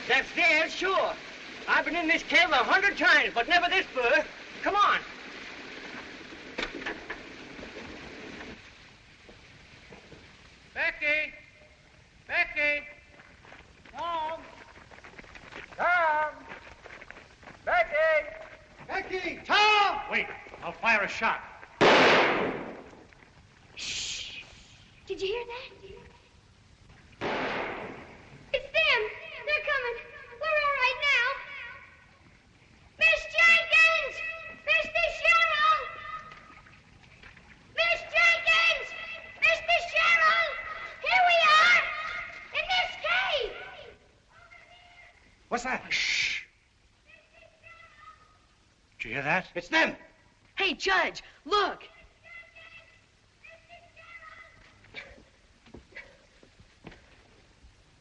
That's there, sure. I've been in this cave 100 times, but never this fur. Come on. Becky! Becky! Tom! Tom! Becky! Becky! Tom! Wait, I'll fire a shot. Did you hear that? It's them. They're coming. We're all right now. Miss Jenkins! Mr. Sherrill! Miss Jenkins! Mr. Sherrill! Here we are! In this cave! What's that? Shh! Did you hear that? It's them. Hey, Judge, look.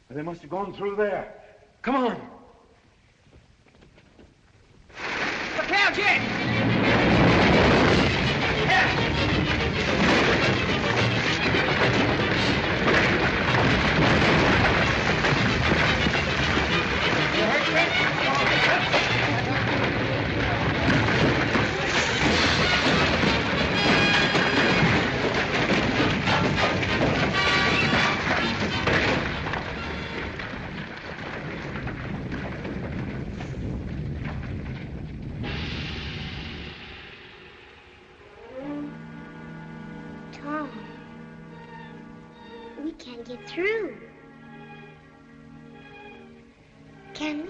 They must have gone through there. Come on. Look out, Jed! Tom, we can't get through. Can we?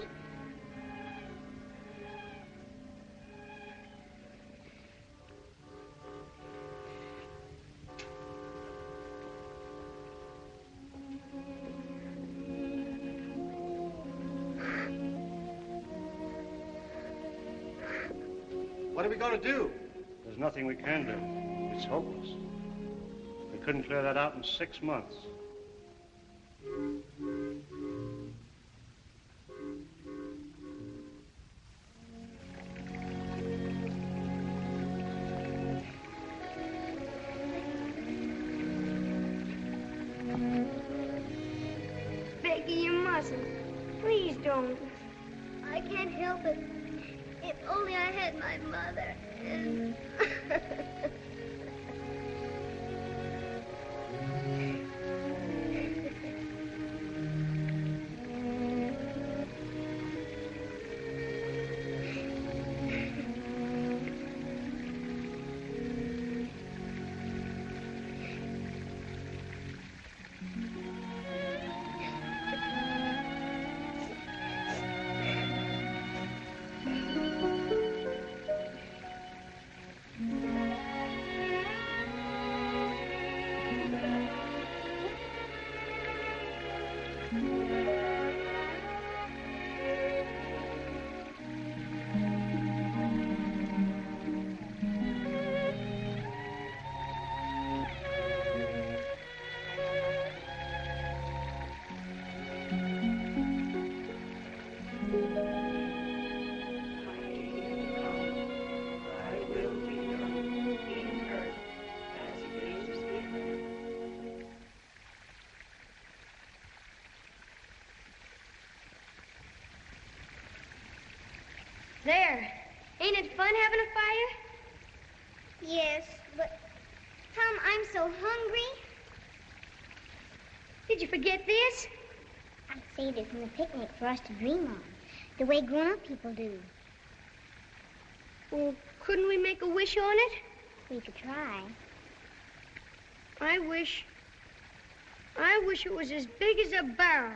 What are we going to do? There's nothing we can do. It's hopeless. We couldn't clear that out in 6 months. Becky, you mustn't. Please don't. I can't help it. If only I had my mother. And... There. Ain't it fun having a fire? Yes, but Tom, I'm so hungry. Did you forget this? I saved it from the picnic for us to dream on, the way grown-up people do. Well, couldn't we make a wish on it? We could try. I wish it was as big as a barrel.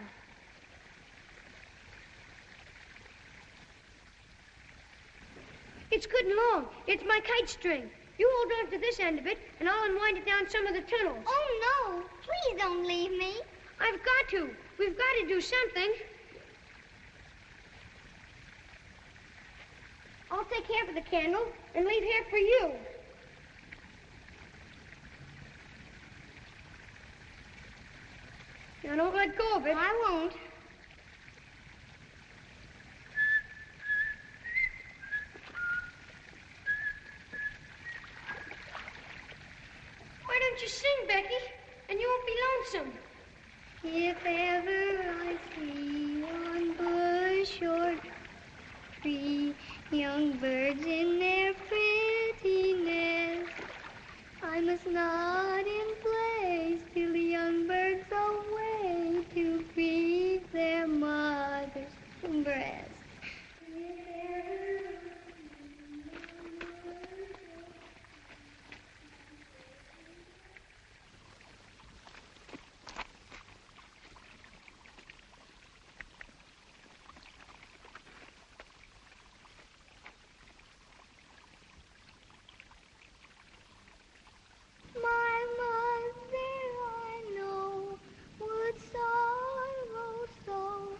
It's good and long. It's my kite string. You hold on to this end of it, and I'll unwind it down some of the tunnels. Oh, no. Please don't leave me. I've got to. We've got to do something. I'll take half of the candle and leave half for you. Now, don't let go of it. I won't. Why don't you sing, Becky? And you won't be lonesome. If ever I see one bush or tree, young birds in their pretty nest, I must nod in place till the young birds away to breathe their mother's breast. My mother, I know, would sorrow so.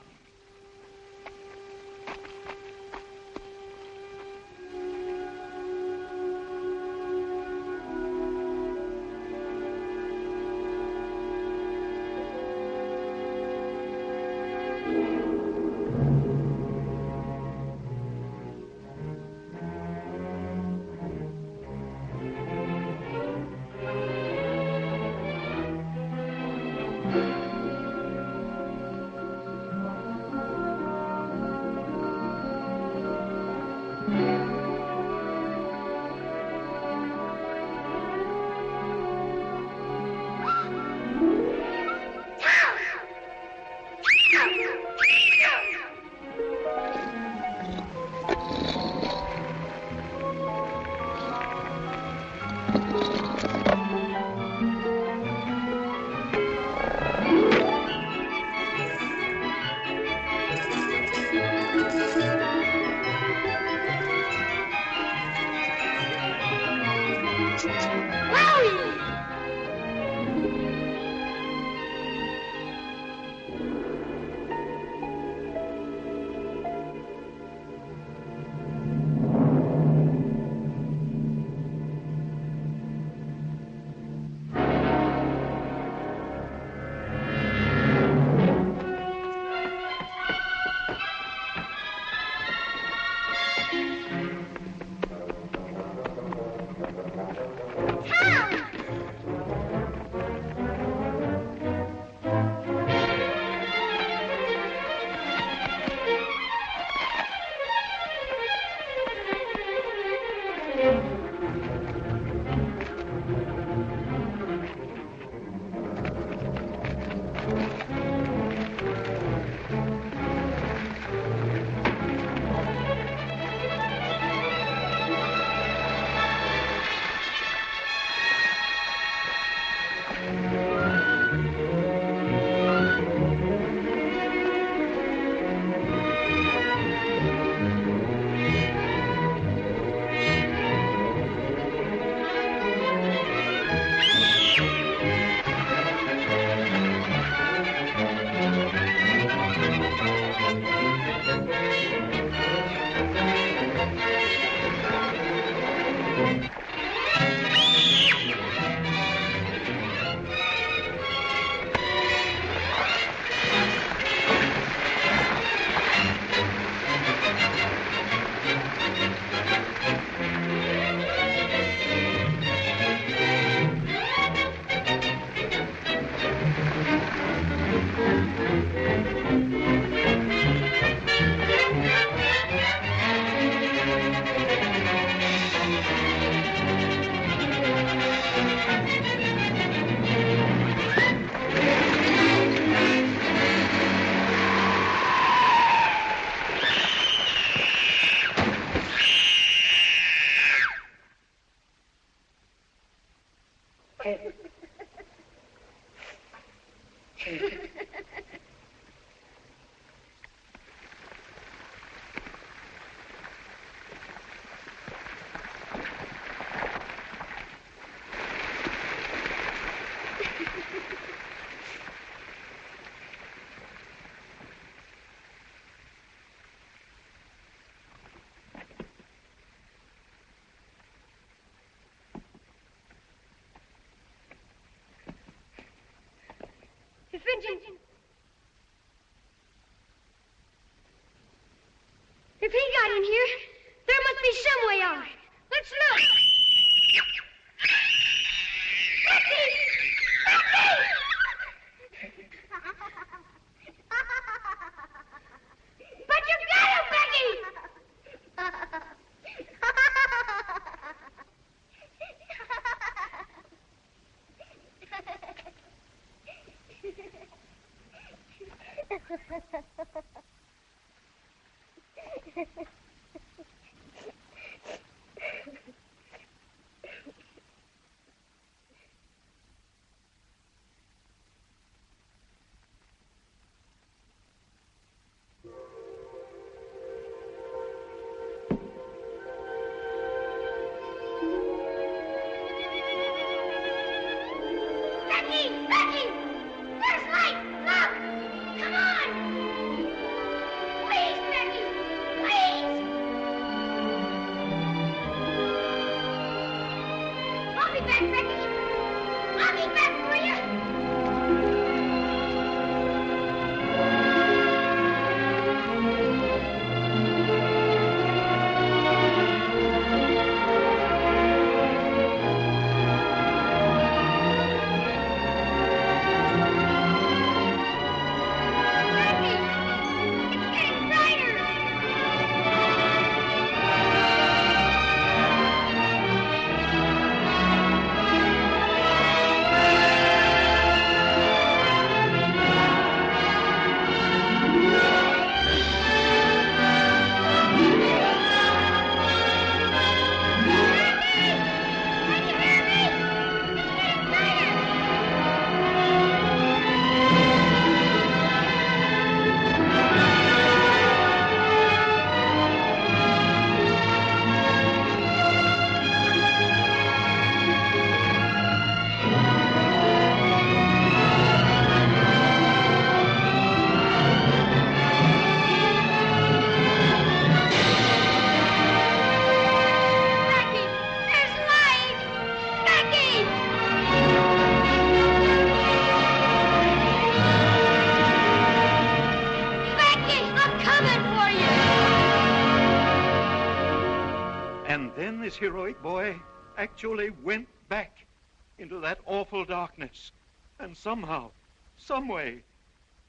pigeon. If he got in here, there must be some way out. Let's look. Becky! Becky! But you got him, Becky! Becky! Becky! There's light! Look! Come on! Please, Becky! Please! I'll be back, Becky! I'll be back for you! And then this heroic boy actually went back into that awful darkness and somehow, some way,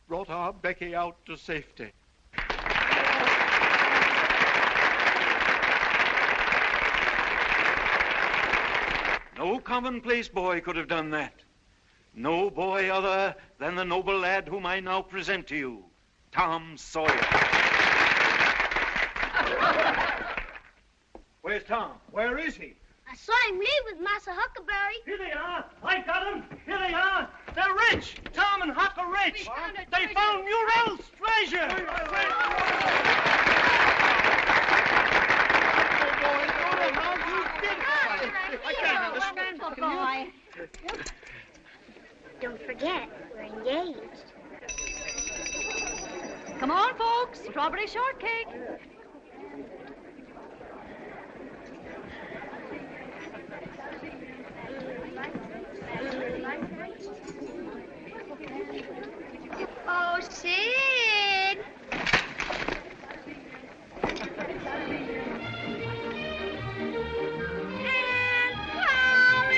brought our Becky out to safety. No commonplace boy could have done that. No boy other than the noble lad whom I now present to you, Tom Sawyer. Where's Tom? Where is he? I saw him leave with Massa Huckleberry. Here they are. I got them. Here they are. They're rich. Tom and Huck are rich. They found Murrell's treasure. I can't understand. Boy. Don't forget, we're engaged. Come on, folks. Strawberry shortcake. Oh, Sid! Aunt Polly!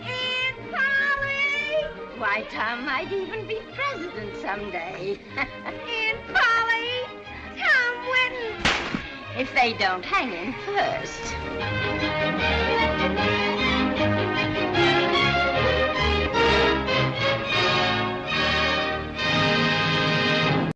Aunt Polly! Why, Tom might even be president someday. Aunt Polly! Tom Whitten! If they don't hang him first.